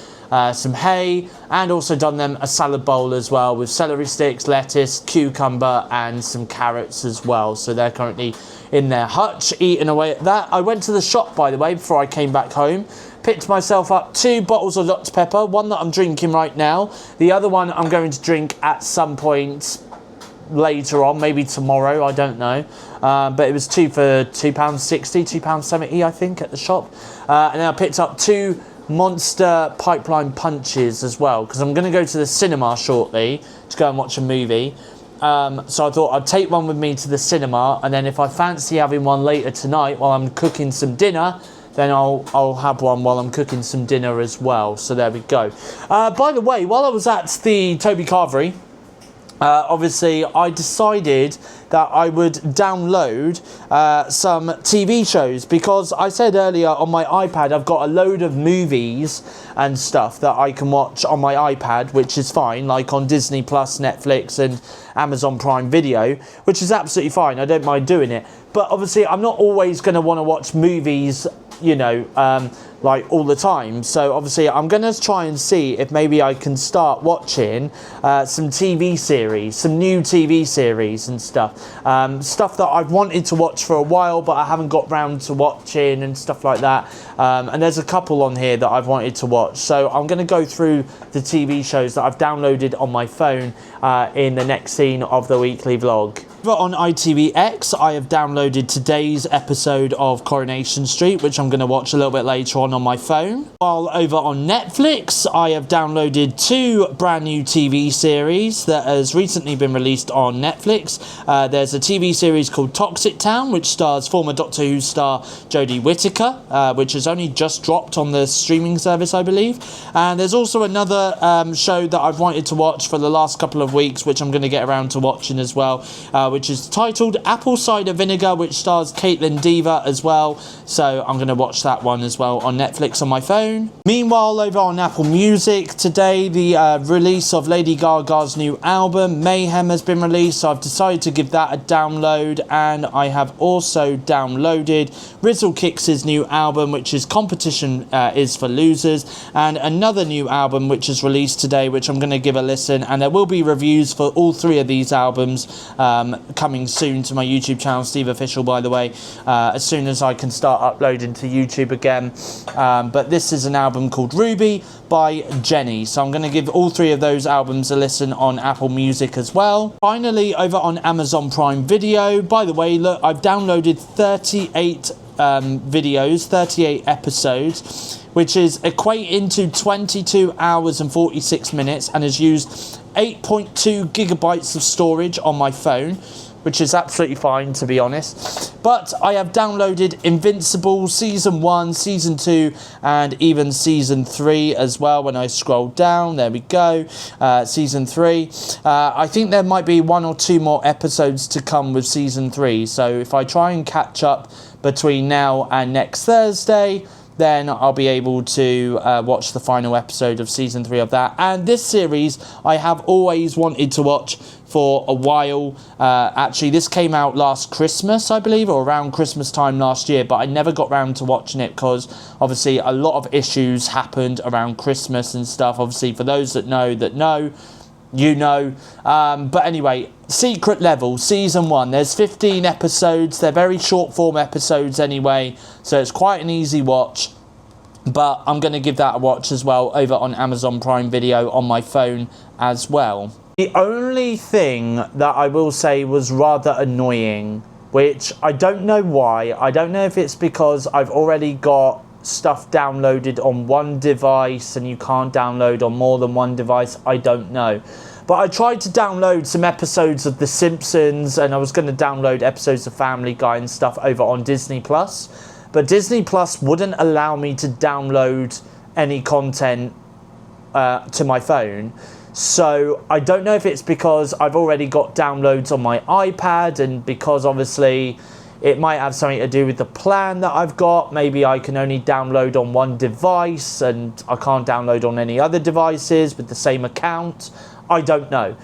some hay, and also done them a salad bowl as well with celery sticks, lettuce, cucumber and some carrots as well. So they're currently in their hutch eating away at that. I went to the shop, by the way, before I came back home, picked myself up 2 bottles of Dr Pepper, one that I'm drinking right now, the other one I'm going to drink at some point later on, maybe tomorrow, I don't know, but it was 2 for £2.60, £2.70 I think at the shop. And then I picked up 2 Monster Pipeline Punches as well, because I'm going to go to the cinema shortly to go and watch a movie. So I thought I'd take one with me to the cinema, and then if I fancy having one later tonight while I'm cooking some dinner, then I'll have one while I'm cooking some dinner as well. So there we go. By the way, while I was at the Toby Carvery, obviously I decided that I would download some TV shows, because I said earlier on my iPad I've got a load of movies and stuff that I can watch on my iPad, which is fine, like on Disney Plus, Netflix and Amazon Prime Video, which is absolutely fine. I don't mind doing it. But obviously I'm not always going to want to watch movies, you know, like all the time. So obviously I'm going to try and see if maybe I can start watching some TV series, some new TV series and stuff. Stuff that I've wanted to watch for a while but I haven't got round to watching and stuff like that. And there's a couple on here that I've wanted to watch. So I'm going to go through the TV shows that I've downloaded on my phone in the next scene of the weekly vlog. Over on ITVX, I have downloaded today's episode of Coronation Street, which I'm going to watch a little bit later on my phone. While over on Netflix, I have downloaded 2 brand new TV series that has recently been released on Netflix. There's a TV series called Toxic Town, which stars former Doctor Who star Jodie Whittaker, which has only just dropped on the streaming service, I believe. And there's also another show that I've wanted to watch for the last couple of weeks, which I'm going to get around to watching as well, which is titled Apple Cider Vinegar, which stars Caitlin Dever as well. So I'm going to watch that one as well on Netflix on my phone. Meanwhile, over on Apple Music, today the release of Lady Gaga's new album, Mayhem, has been released. So I've decided to give that a download, and I have also downloaded Rizzle Kicks' new album, which is Competition is for Losers, and another new album which is released today, which I'm going to give a listen, and there will be reviews for all 3 of these albums coming soon to my YouTube channel, SteveOfficial, by the way, as soon as I can start uploading to YouTube again. But this is an album called Ruby by Jenny, so I'm going to give all 3 of those albums a listen on Apple Music as well. Finally, over on Amazon Prime Video, by the way, look, I've downloaded 38 videos, 38 episodes, which is equating to 22 hours and 46 minutes, and has used 8.2 gigabytes of storage on my phone, which is absolutely fine, to be honest. But I have downloaded Invincible Season 1, Season 2, and even Season 3 as well. When I scroll down, there we go, Season 3. I think there might be 1 or 2 more episodes to come with Season 3. So if I try and catch up between now and next Thursday, then I'll be able to watch the final episode of Season 3 of that. And this series I have always wanted to watch for a while. Actually, this came out last Christmas, I believe, or around Christmas time last year, but I never got round to watching it because obviously a lot of issues happened around Christmas and stuff. Obviously, for those that know, you know. But anyway, Secret Level Season 1, there's 15 episodes. They're very short form episodes anyway, so it's quite an easy watch. But I'm going to give that a watch as well over on Amazon Prime Video on my phone as well. The only thing that I will say was rather annoying, which I don't know why. I don't know if it's because I've already got stuff downloaded on one device and you can't download on more than one device. I don't know. But I tried to download some episodes of The Simpsons, and I was going to download episodes of Family Guy and stuff over on Disney Plus. But Disney Plus wouldn't allow me to download any content to my phone. So I don't know if it's because I've already got downloads on my iPad, and because obviously it might have something to do with the plan that I've got. Maybe I can only download on one device and I can't download on any other devices with the same account. I don't know.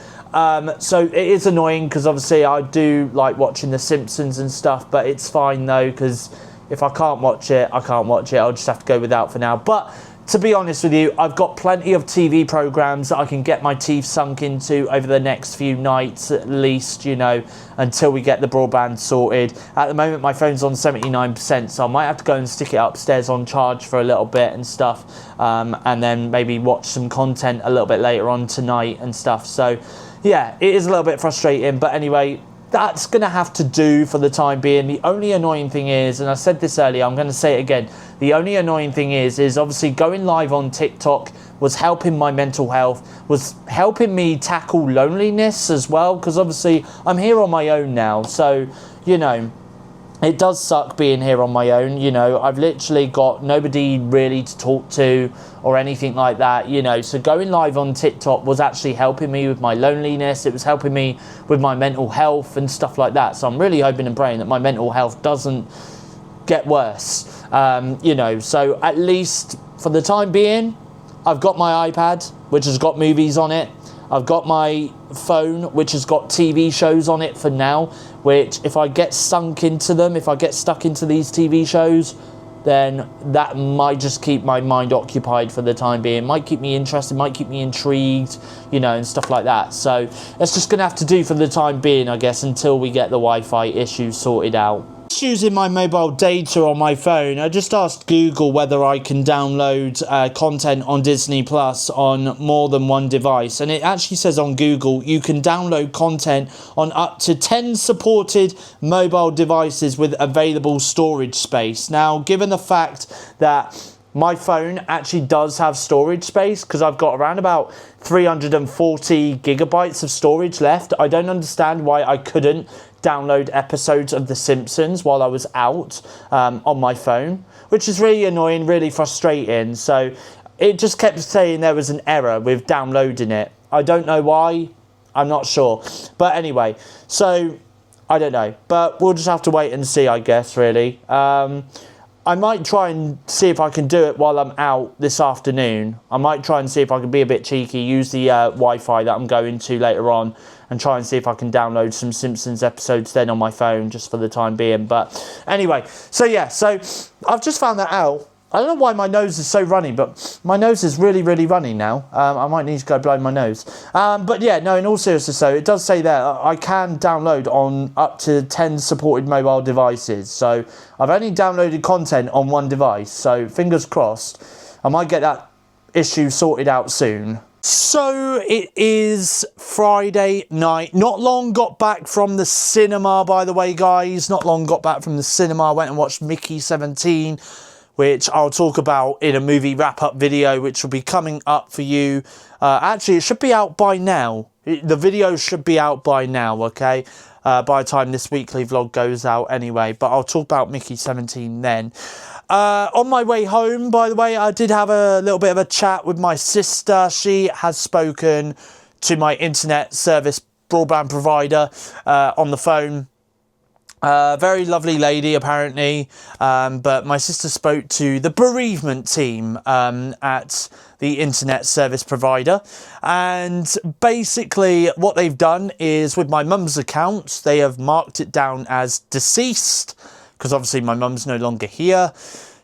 So it is annoying because obviously I do like watching The Simpsons and stuff, but it's fine though, because if I can't watch it, I can't watch it. I'll just have to go without for now. But to be honest with you, I've got plenty of TV programs that I can get my teeth sunk into over the next few nights at least, you know, until we get the broadband sorted. At the moment, my phone's on 79%, so I might have to go and stick it upstairs on charge for a little bit and stuff, and then maybe watch some content a little bit later on tonight and stuff. So, yeah, it is a little bit frustrating, but anyway, that's going to have to do for the time being. The only annoying thing is, and I said this earlier, I'm going to say it again, the only annoying thing is obviously going live on TikTok was helping my mental health, was helping me tackle loneliness as well, because obviously I'm here on my own now, so, you know, it does suck being here on my own. You know, I've literally got nobody really to talk to or anything like that, you know. So going live on TikTok was actually helping me with my loneliness. It was helping me with my mental health and stuff like that. So I'm really hoping and praying that my mental health doesn't get worse, you know. So at least for the time being, I've got my iPad, which has got movies on it. I've got my phone, which has got TV shows on it for now, which if I get sunk into them, if I get stuck into these TV shows, then that might just keep my mind occupied for the time being. Might keep me interested, might keep me intrigued, you know, and stuff like that. So that's just going to have to do for the time being, I guess, until we get the Wi-Fi issue sorted out. using my mobile data on my phone, I just asked Google whether I can download content on Disney Plus on more than one device, and it actually says on Google you can download content on up to 10 supported mobile devices with available storage space. Now, given the fact that my phone actually does have storage space, because I've got around about 340 gigabytes of storage left, I don't understand why I couldn't download episodes of The Simpsons while I was out on my phone, which is really annoying, really frustrating. So it just kept saying there was an error with downloading it. I don't know why, I'm not sure. But anyway, so I don't know. But we'll just have to wait and see, I guess, really. I might try and see if I can do it while I'm out this afternoon. I might try and see if I can be a bit cheeky, use the Wi-Fi that I'm going to later on, and try and see if I can download some Simpsons episodes then on my phone, just for the time being. But anyway, so yeah, so I've just found that out. I don't know why my nose is so runny, but my nose is really, really runny now. I might need to go blow my nose. But yeah, no, in all seriousness, so it does say there I can download on up to 10 supported mobile devices. So I've only downloaded content on one device. So fingers crossed, I might get that issue sorted out soon. So it is Friday night. Not long got back from the cinema, by the way, guys. Not long got back from the cinema. I went and watched Mickey 17. Which I'll talk about in a movie wrap-up video, which will be coming up for you. Actually, it should be out by now. The video should be out by now, okay? By the time this weekly vlog goes out anyway. But I'll talk about Mickey 17 then. On my way home, by the way, I did have a little bit of a chat with my sister. She has spoken to my internet service broadband provider on the phone. Very lovely lady, apparently, but my sister spoke to the bereavement team at the internet service provider, and basically what they've done is, with my mum's account, they have marked it down as deceased, because obviously my mum's no longer here,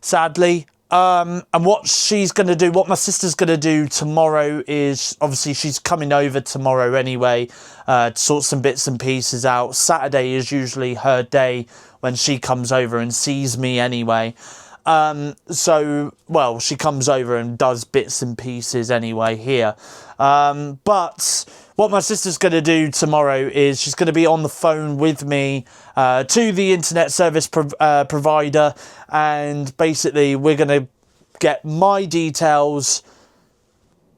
sadly. And what she's going to do, what my sister's going to do tomorrow is, obviously she's coming over tomorrow anyway, to sort some bits and pieces out. Saturday is usually her day when she comes over and sees me anyway. So, well, she comes over and does bits and pieces anyway here. But what my sister's going to do tomorrow is she's going to be on the phone with me to the internet service provider, and basically we're going to get my details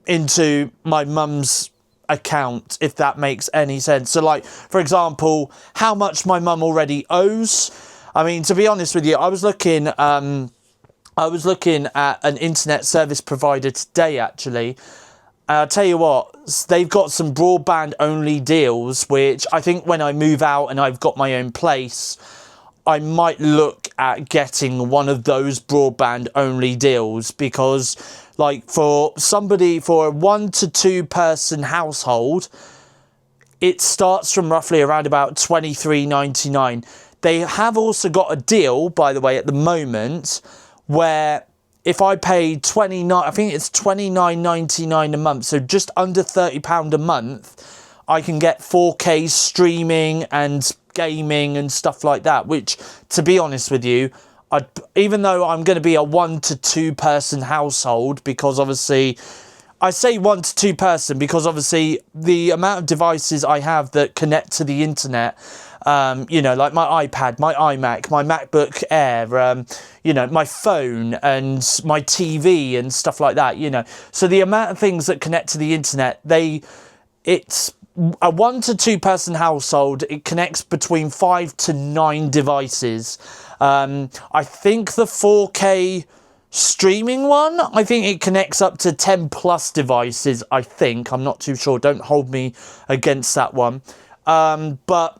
into my mum's account, if that makes any sense. So, like, for example, how much my mum already owes. I mean, to be honest with you, I was looking at an internet service provider today, actually. I'll tell you what, they've got some broadband only deals, which I think when I move out and I've got my own place, I might look at getting one of those broadband only deals, because like for a 1 to 2 person household, it starts from roughly around about $23.99. They have also got a deal, by the way, at the moment, where if I pay $29.99 a month, so just under £30 a month, I can get 4K streaming and gaming and stuff like that, which, to be honest with you, even though I'm going to be a 1 to 2 person household, because obviously, I say 1 to 2 person because obviously the amount of devices I have that connect to the internet, you know, like my iPad, my iMac, my MacBook Air, you know, my phone and my TV and stuff like that, you know. So the amount of things that connect to the internet, it's a 1 to 2 person household. It connects between 5 to 9 devices. I think the 4K streaming one, I think it connects up to 10 plus devices, I think. I'm not too sure. Don't hold me against that one. But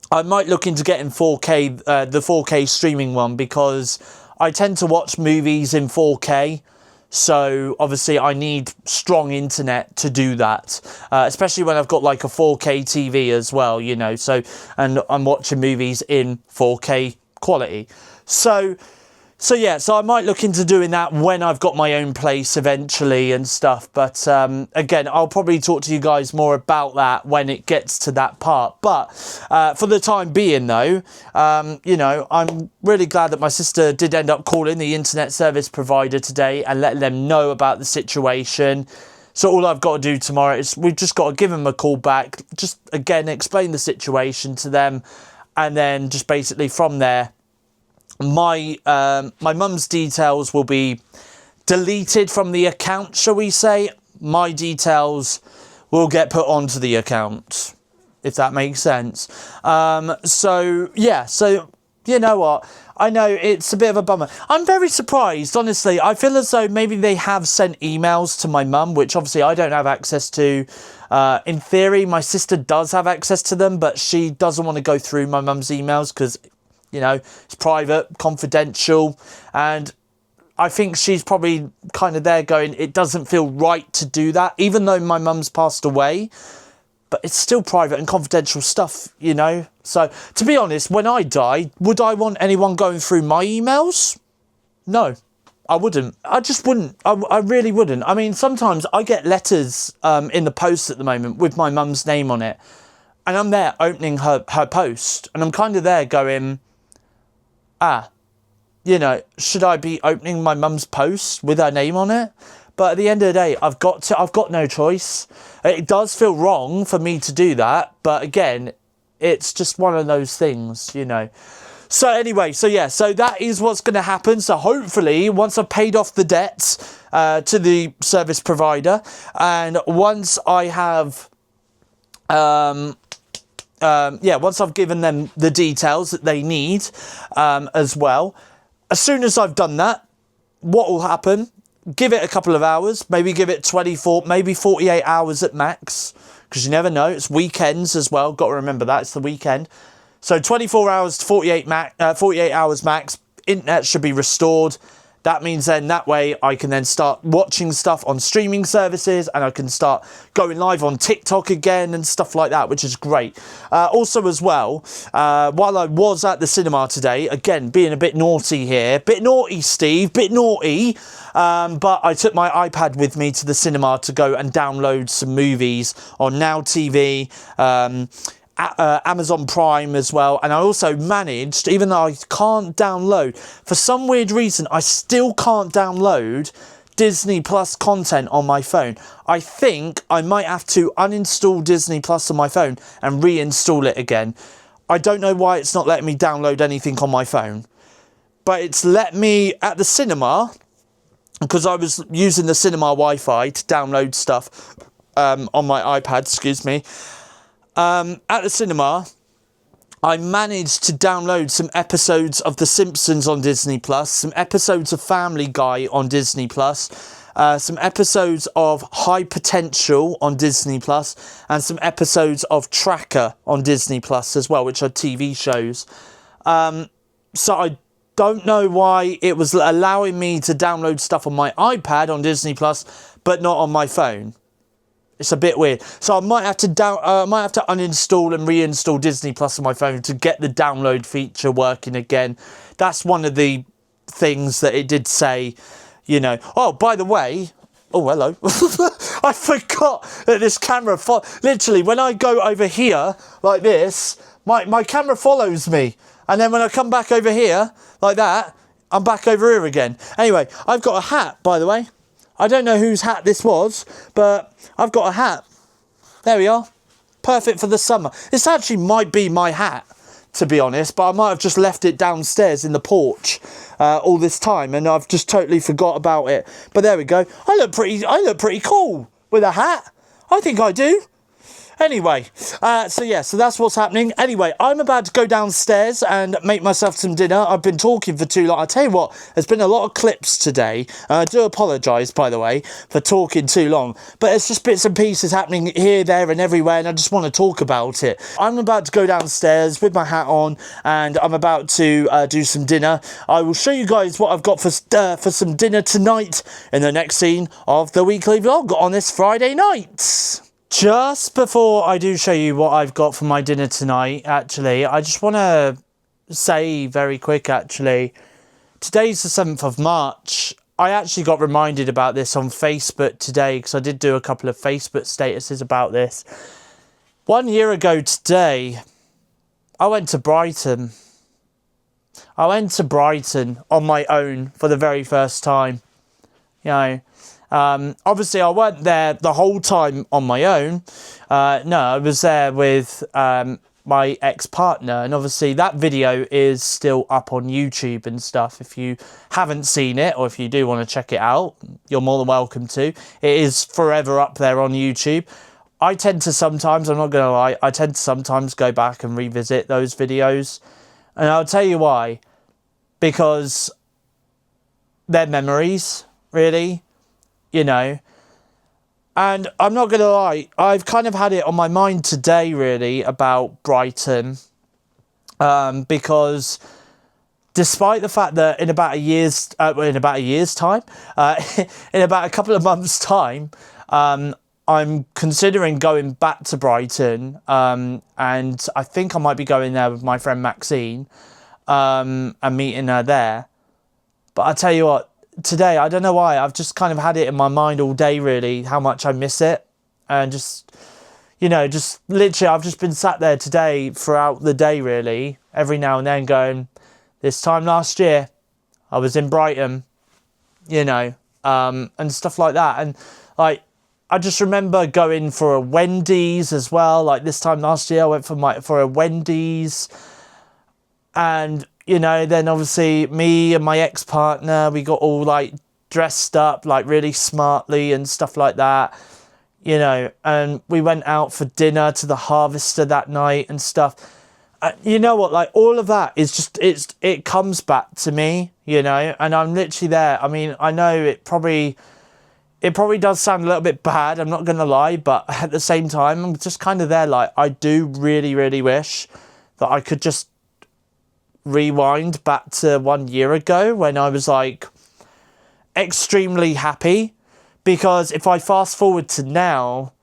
I might look into getting 4K, the 4K streaming one, because I tend to watch movies in 4K. So obviously I need strong internet to do that, especially when I've got like a 4K TV as well, you know, so, and I'm watching movies in 4K quality. So So yeah, so I might look into doing that when I've got my own place eventually and stuff. But again, I'll probably talk to you guys more about that when it gets to that part. But for the time being though, you know, I'm really glad that my sister did end up calling the internet service provider today and letting them know about the situation. So all I've got to do tomorrow is we've just got to give them a call back, just again explain the situation to them, and then just basically from there, my mum's details will be deleted from the account, shall we say. My details will get put onto the account, if that makes sense. So yeah, so you know what, I know it's a bit of a bummer. I'm very surprised, honestly. I feel as though maybe they have sent emails to my mum, which obviously I don't have access to. In theory, my sister does have access to them, but she doesn't want to go through my mum's emails because, you know, it's private, confidential, and I think she's probably kind of there going, it doesn't feel right to do that, even though my mum's passed away, but it's still private and confidential stuff, you know. So, to be honest, when I die, would I want anyone going through my emails? No, I wouldn't. I just wouldn't. I really wouldn't. I mean, sometimes I get letters in the post at the moment with my mum's name on it, and I'm there opening her post, and I'm kind of there going, you know, should I be opening my mum's post with her name on it? But at the end of the day, I've got no choice. It does feel wrong for me to do that, but again, it's just one of those things, you know. So anyway, so yeah, so that is what's going to happen. So hopefully, once I've paid off the debts to the service provider, and once I have once I've given them the details that they need as well, as soon as I've done that, what will happen, give it a couple of hours, maybe give it 24, maybe 48 hours at max, because you never know, it's weekends as well, got to remember that, it's the weekend. So 24 hours to 48 hours max, internet should be restored. That means then that way I can then start watching stuff on streaming services, and I can start going live on TikTok again and stuff like that, which is great. Also as well, while I was at the cinema today, again, being a bit naughty here, bit naughty Steve, bit naughty, but I took my iPad with me to the cinema to go and download some movies on Now TV, Amazon Prime as well, and I also managed, even though I can't download, for some weird reason I still can't download Disney Plus content on my phone. I think I might have to uninstall Disney Plus on my phone and reinstall it again. I don't know why it's not letting me download anything on my phone, but it's let me at the cinema, because I was using the cinema Wi-Fi to download stuff on my iPad, excuse me. At the cinema, I managed to download some episodes of The Simpsons on Disney Plus, some episodes of Family Guy on Disney Plus, some episodes of High Potential on Disney Plus, and some episodes of Tracker on Disney Plus as well, which are TV shows. So I don't know why it was allowing me to download stuff on my iPad on Disney Plus, but not on my phone. It's a bit weird. So I might have to uninstall and reinstall Disney Plus on my phone to get the download feature working again. That's one of the things that it did say, you know. Oh, by the way, oh, hello. I forgot that this camera, literally, when I go over here like this, my camera follows me. And then when I come back over here like that, I'm back over here again. Anyway, I've got a hat, by the way. I don't know whose hat this was, but I've got a hat. There we are. Perfect for the summer. This actually might be my hat, to be honest, but I might have just left it downstairs in the porch all this time, and I've just totally forgot about it. But there we go. I look pretty cool with a hat. I think I do. Anyway, so yeah, so that's what's happening. Anyway, I'm about to go downstairs and make myself some dinner. I've been talking for too long. I tell you what, there's been a lot of clips today. I do apologise, by the way, for talking too long. But it's just bits and pieces happening here, there and everywhere, and I just want to talk about it. I'm about to go downstairs with my hat on, and I'm about to do some dinner. I will show you guys what I've got for some dinner tonight in the next scene of the weekly vlog on this Friday night. Just before I do show you what I've got for my dinner tonight, actually, I just want to say very quick, actually, today's the 7th of March. I actually got reminded about this on Facebook today because I did do a couple of Facebook statuses about this. 1 year ago today, I went to Brighton. I went to Brighton on my own for the very first time. You know, obviously I weren't there the whole time on my own. No, I was there with my ex-partner, and obviously that video is still up on YouTube and stuff. If you haven't seen it, or if you do want to check it out, you're more than welcome to. It is forever up there on YouTube. I tend to sometimes, I'm not going to lie, I tend to sometimes go back and revisit those videos. And I'll tell you why. Because they're memories, really, you know. And I'm not going to lie, I've kind of had it on my mind today, really, about Brighton. Because despite the fact that in about a year's time, in about a couple of months' time, I'm considering going back to Brighton. And I think I might be going there with my friend Maxine, and meeting her there. But I tell you what, today, I don't know why, I've just kind of had it in my mind all day, really, how much I miss it. And just, you know, just literally, I've just been sat there today throughout the day, really, every now and then going, this time last year, I was in Brighton, you know, and stuff like that. And, like, I just remember going for a Wendy's as well. Like, this time last year, I went for a Wendy's. And, you know, then obviously me and my ex-partner, we got all, like, dressed up, like, really smartly and stuff like that, you know, and we went out for dinner to the Harvester that night and stuff. You know what, like, all of that is just, it comes back to me, you know, and I'm literally there. I mean, I know it probably does sound a little bit bad, I'm not going to lie, but at the same time, I'm just kind of there, like, I do really, really wish that I could just rewind back to 1 year ago when I was, like, extremely happy. Because if I fast forward to now,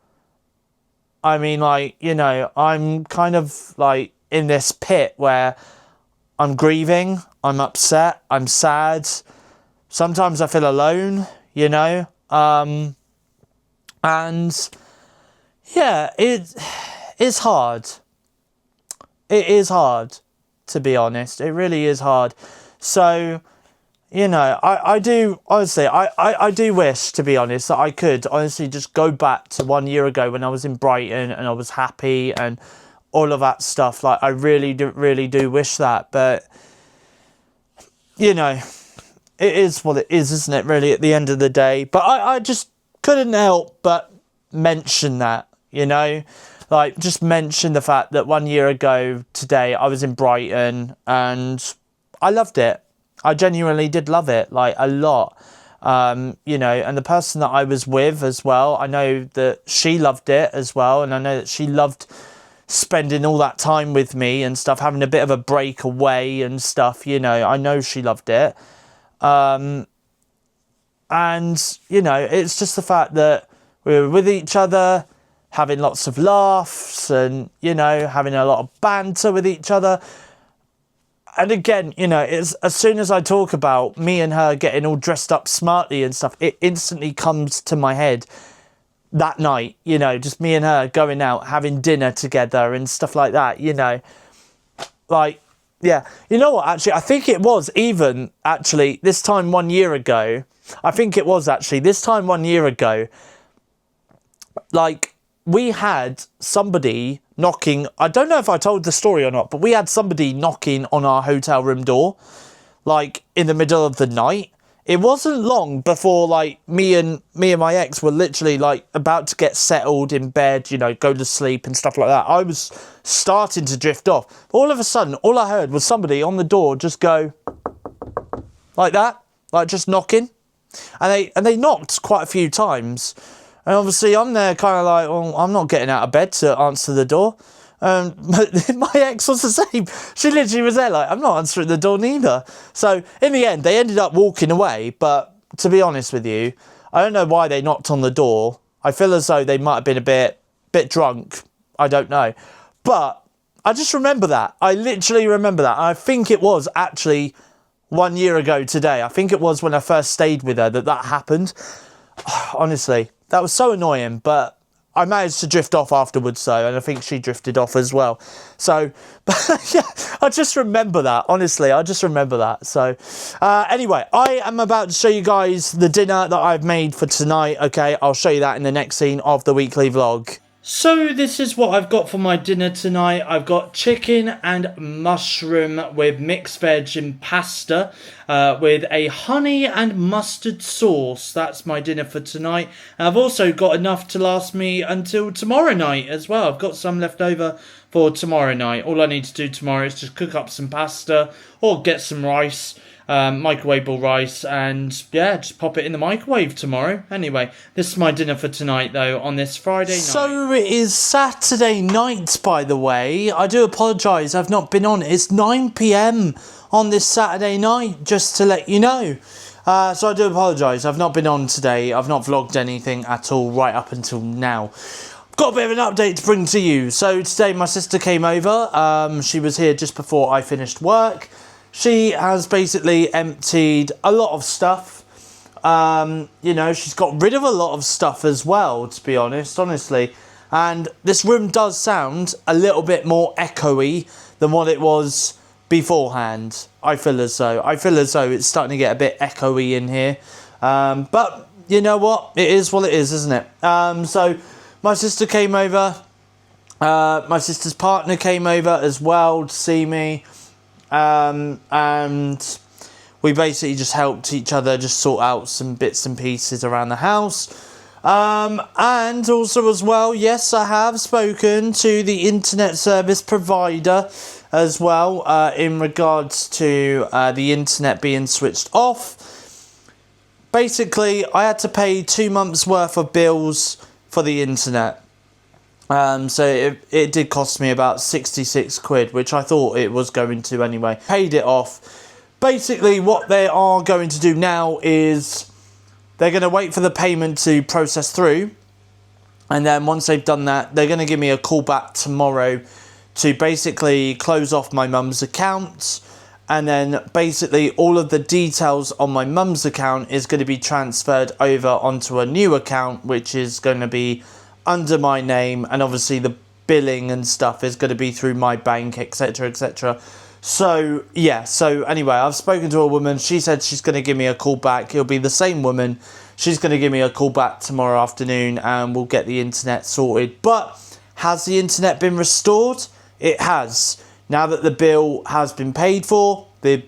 I mean, like, you know, I'm kind of, like, in this pit where I'm grieving, I'm upset, I'm sad. Sometimes I feel alone, you know. And yeah, it is hard. It is hard, to be honest. It really is hard. So, you know, I do, honestly, I do wish, to be honest, that I could honestly just go back to 1 year ago when I was in Brighton and I was happy and all of that stuff. Like, I really do wish that. But, you know, it is what it is, isn't it, really, at the end of the day. But I just couldn't help but mention that, you know. Like, just mention the fact that 1 year ago today I was in Brighton and I loved it. I genuinely did love it, like, a lot. You know, and the person that I was with as well, I know that she loved it as well. And I know that she loved spending all that time with me and stuff, having a bit of a break away and stuff, you know. I know she loved it. And, you know, it's just the fact that we were with each other, having lots of laughs and, you know, having a lot of banter with each other. And again, you know, it's as soon as I talk about me and her getting all dressed up smartly and stuff, it instantly comes to my head that night, you know, just me and her going out, having dinner together and stuff like that, you know. Like, yeah. You know what, actually, I think it was even, actually, this time 1 year ago, like, we had somebody knocking, I don't know if I told the story or not, but we had somebody knocking on our hotel room door, like, in the middle of the night. It wasn't long before, like, me and my ex were literally, like, about to get settled in bed, you know, go to sleep and stuff like that. I was starting to drift off. All of a sudden, all I heard was somebody on the door just go like that, like, just knocking. And they knocked quite a few times. And obviously I'm there kind of like, well, I'm not getting out of bed to answer the door. But my ex was the same. She literally was there like, I'm not answering the door neither. So in the end, they ended up walking away. But to be honest with you, I don't know why they knocked on the door. I feel as though they might have been a bit drunk. I don't know. But I just remember that. I literally remember that. I think it was actually 1 year ago today. I think it was when I first stayed with her that happened. Honestly, that was so annoying, but I managed to drift off afterwards though, and I think she drifted off as well. So, but yeah, I just remember that, honestly, I just remember that. So, anyway, I am about to show you guys the dinner that I've made for tonight, okay? I'll show you that in the next scene of the weekly vlog. So this is what I've got for my dinner tonight. I've got chicken and mushroom with mixed veg and pasta with a honey and mustard sauce. That's my dinner for tonight. And I've also got enough to last me until tomorrow night as well. I've got some left over for tomorrow night. All I need to do tomorrow is just cook up some pasta or get some rice. Microwavable rice, and yeah, just pop it in the microwave tomorrow. Anyway, this is my dinner for tonight though, on this Friday night. So it is Saturday night, by the way. I do apologise, I've not been on. It's 9 PM on this Saturday night, just to let you know. So I do apologise, I've not been on today. I've not vlogged anything at all right up until now. Got a bit of an update to bring to you. So today my sister came over. She was here just before I finished work. She has basically emptied a lot of stuff. You know, she's got rid of a lot of stuff as well, to be honest, honestly. And this room does sound a little bit more echoey than what it was beforehand. I feel as though it's starting to get a bit echoey in here. But you know what? It is what it is, isn't it? So my sister came over. My sister's partner came over as well to see me. And we basically just helped each other just sort out some bits and pieces around the house. And also as well, yes, I have spoken to the internet service provider as well, in regards to the internet being switched off. Basically, I had to pay 2 months worth of bills for the internet. So it did cost me about 66 quid, which I thought it was going to anyway. Paid it off. Basically, what they are going to do now is they're going to wait for the payment to process through. And then once they've done that, they're going to give me a call back tomorrow to basically close off my mum's account. And then basically all of the details on my mum's account is going to be transferred over onto a new account, which is going to be under my name, and obviously the billing and stuff is going to be through my bank, etc, etc. So yeah, so anyway, I've spoken to a woman. She said she's going to give me a call back. It'll be the same woman. She's going to give me a call back tomorrow afternoon, and we'll get the internet sorted. But has the internet been restored? It has. Now that the bill has been paid for, the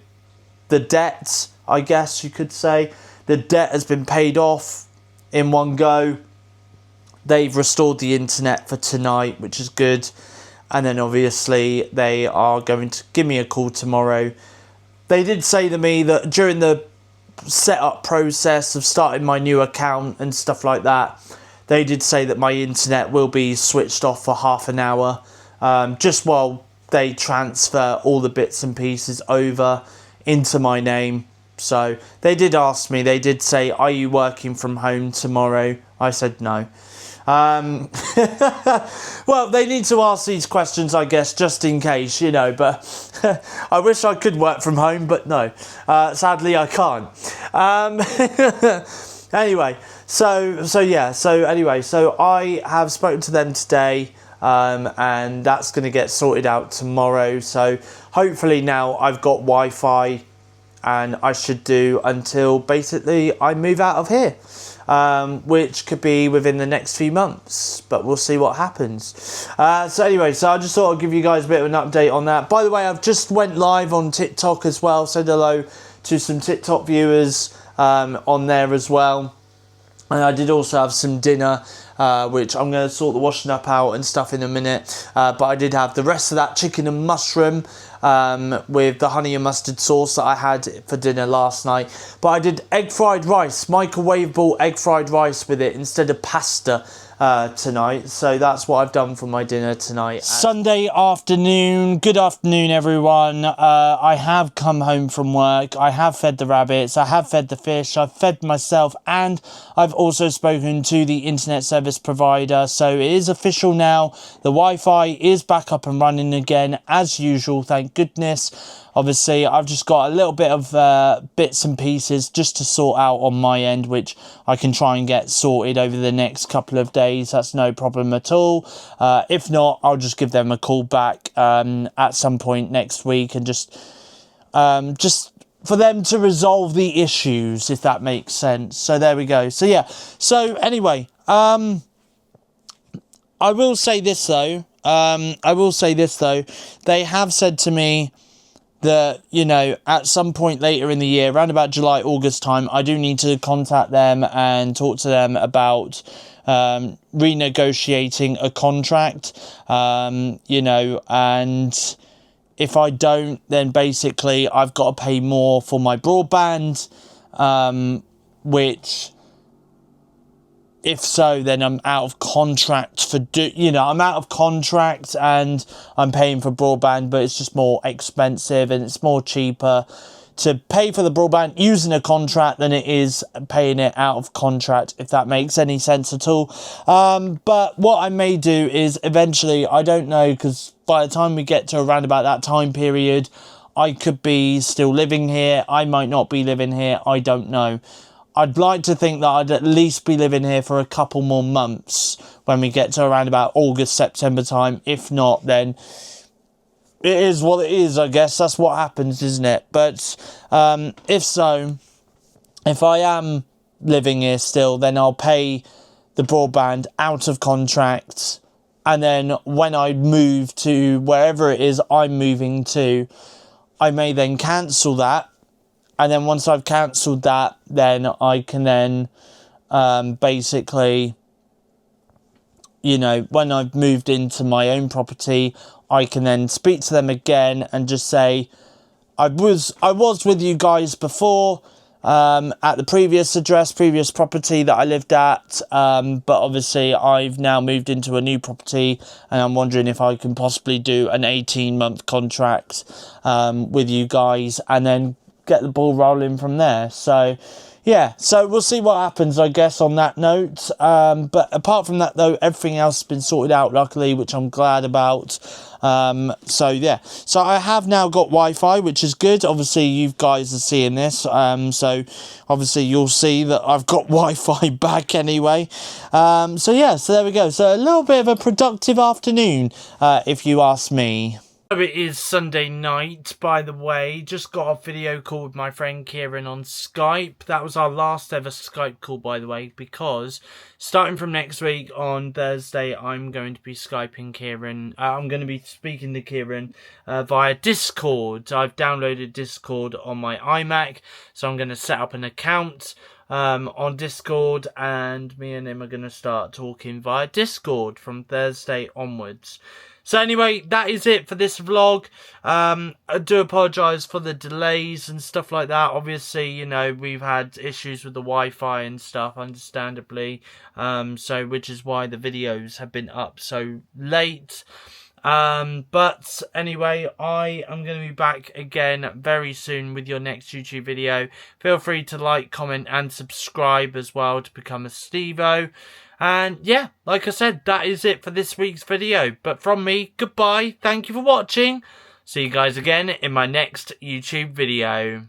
debt, I guess you could say, the debt has been paid off in one go. They've restored the internet for tonight, which is good. And then obviously they are going to give me a call tomorrow. They did say to me that during the setup process of starting my new account and stuff like that, they did say that my internet will be switched off for half an hour, just while they transfer all the bits and pieces over into my name. So they did ask me, they did say, are you working from home tomorrow? I said no. Well, they need to ask these questions, I guess, just in case, you know, but I wish I could work from home, but no, sadly I can't. Anyway, so I have spoken to them today, and that's going to get sorted out tomorrow. So hopefully now I've got Wi-Fi, and I should do until basically I move out of here. Which could be within the next few months, but we'll see what happens. So anyway, so I just thought I'd give you guys a bit of an update on that. By the way, I've just went live on TikTok as well. Said hello to some TikTok viewers on there as well. And I did also have some dinner, which I'm going to sort the washing up out and stuff in a minute. But I did have the rest of that chicken and mushroom with the honey and mustard sauce that I had for dinner last night. But I did egg fried rice, microwavable egg fried rice with it instead of pasta tonight. So that's what I've done for my dinner tonight. Sunday afternoon. Good afternoon, everyone. I have come home from work. I have fed the rabbits. I have fed the fish. I've fed myself, and I've also spoken to the internet service provider. So it is official now. The Wi-Fi is back up and running again as usual. Thank goodness. obviously I've just got a little bit of bits and pieces just to sort out on my end, which I can try and get sorted over the next couple of days. That's no problem at all. If not, I'll just give them a call back at some point next week, and just for them to resolve the issues, if that makes sense. So there we go. So yeah, so anyway, I will say this though, they have said to me that, you know, at some point later in the year, around about July, August time, I do need to contact them and talk to them about renegotiating a contract, you know, and if I don't, then basically I've got to pay more for my broadband, which, if so, then I'm out of contract I'm out of contract and I'm paying for broadband, but it's just more expensive and it's more cheaper to pay for the broadband using a contract than it is paying it out of contract, if that makes any sense at all. But what I may do is eventually, I don't know, because by the time we get to around about that time period, I could be still living here, I might not be living here, I don't know. I'd like to think that I'd at least be living here for a couple more months when we get to around about August, September time. If not, then it is what it is, I guess. That's what happens, isn't it? But if so, if I am living here still, then I'll pay the broadband out of contract. And then when I move to wherever it is I'm moving to, I may then cancel that. And then once I've cancelled that, then I can then basically, you know, when I've moved into my own property, I can then speak to them again and just say, I was with you guys before at the previous address, previous property that I lived at, but obviously I've now moved into a new property and I'm wondering if I can possibly do an 18-month contract with you guys and then get the ball rolling from there. So yeah, so we'll see what happens, I guess, on that note. But apart from that though, everything else has been sorted out luckily, which I'm glad about. So yeah, so I have now got Wi-Fi, which is good. Obviously you guys are seeing this, so obviously you'll see that I've got Wi-Fi back anyway. So yeah, so there we go. So a little bit of a productive afternoon, if you ask me. So it is Sunday night, by the way. Just got a video call with my friend Kieran on Skype. That was our last ever Skype call, by the way, because starting from next week on Thursday, I'm going to be Skyping Kieran. I'm going to be speaking to Kieran via Discord. I've downloaded Discord on my iMac, so I'm going to set up an account on Discord, and me and him are going to start talking via Discord from Thursday onwards. So anyway, that is it for this vlog. I do apologise for the delays and stuff like that. Obviously, you know, we've had issues with the Wi-Fi and stuff, understandably. So which is why the videos have been up so late. But anyway, I am going to be back again very soon with your next YouTube video. Feel free to like, comment and subscribe as well to become a Stevo. And yeah, like I said, that is it for this week's video. But from me, goodbye. Thank you for watching. See you guys again in my next YouTube video.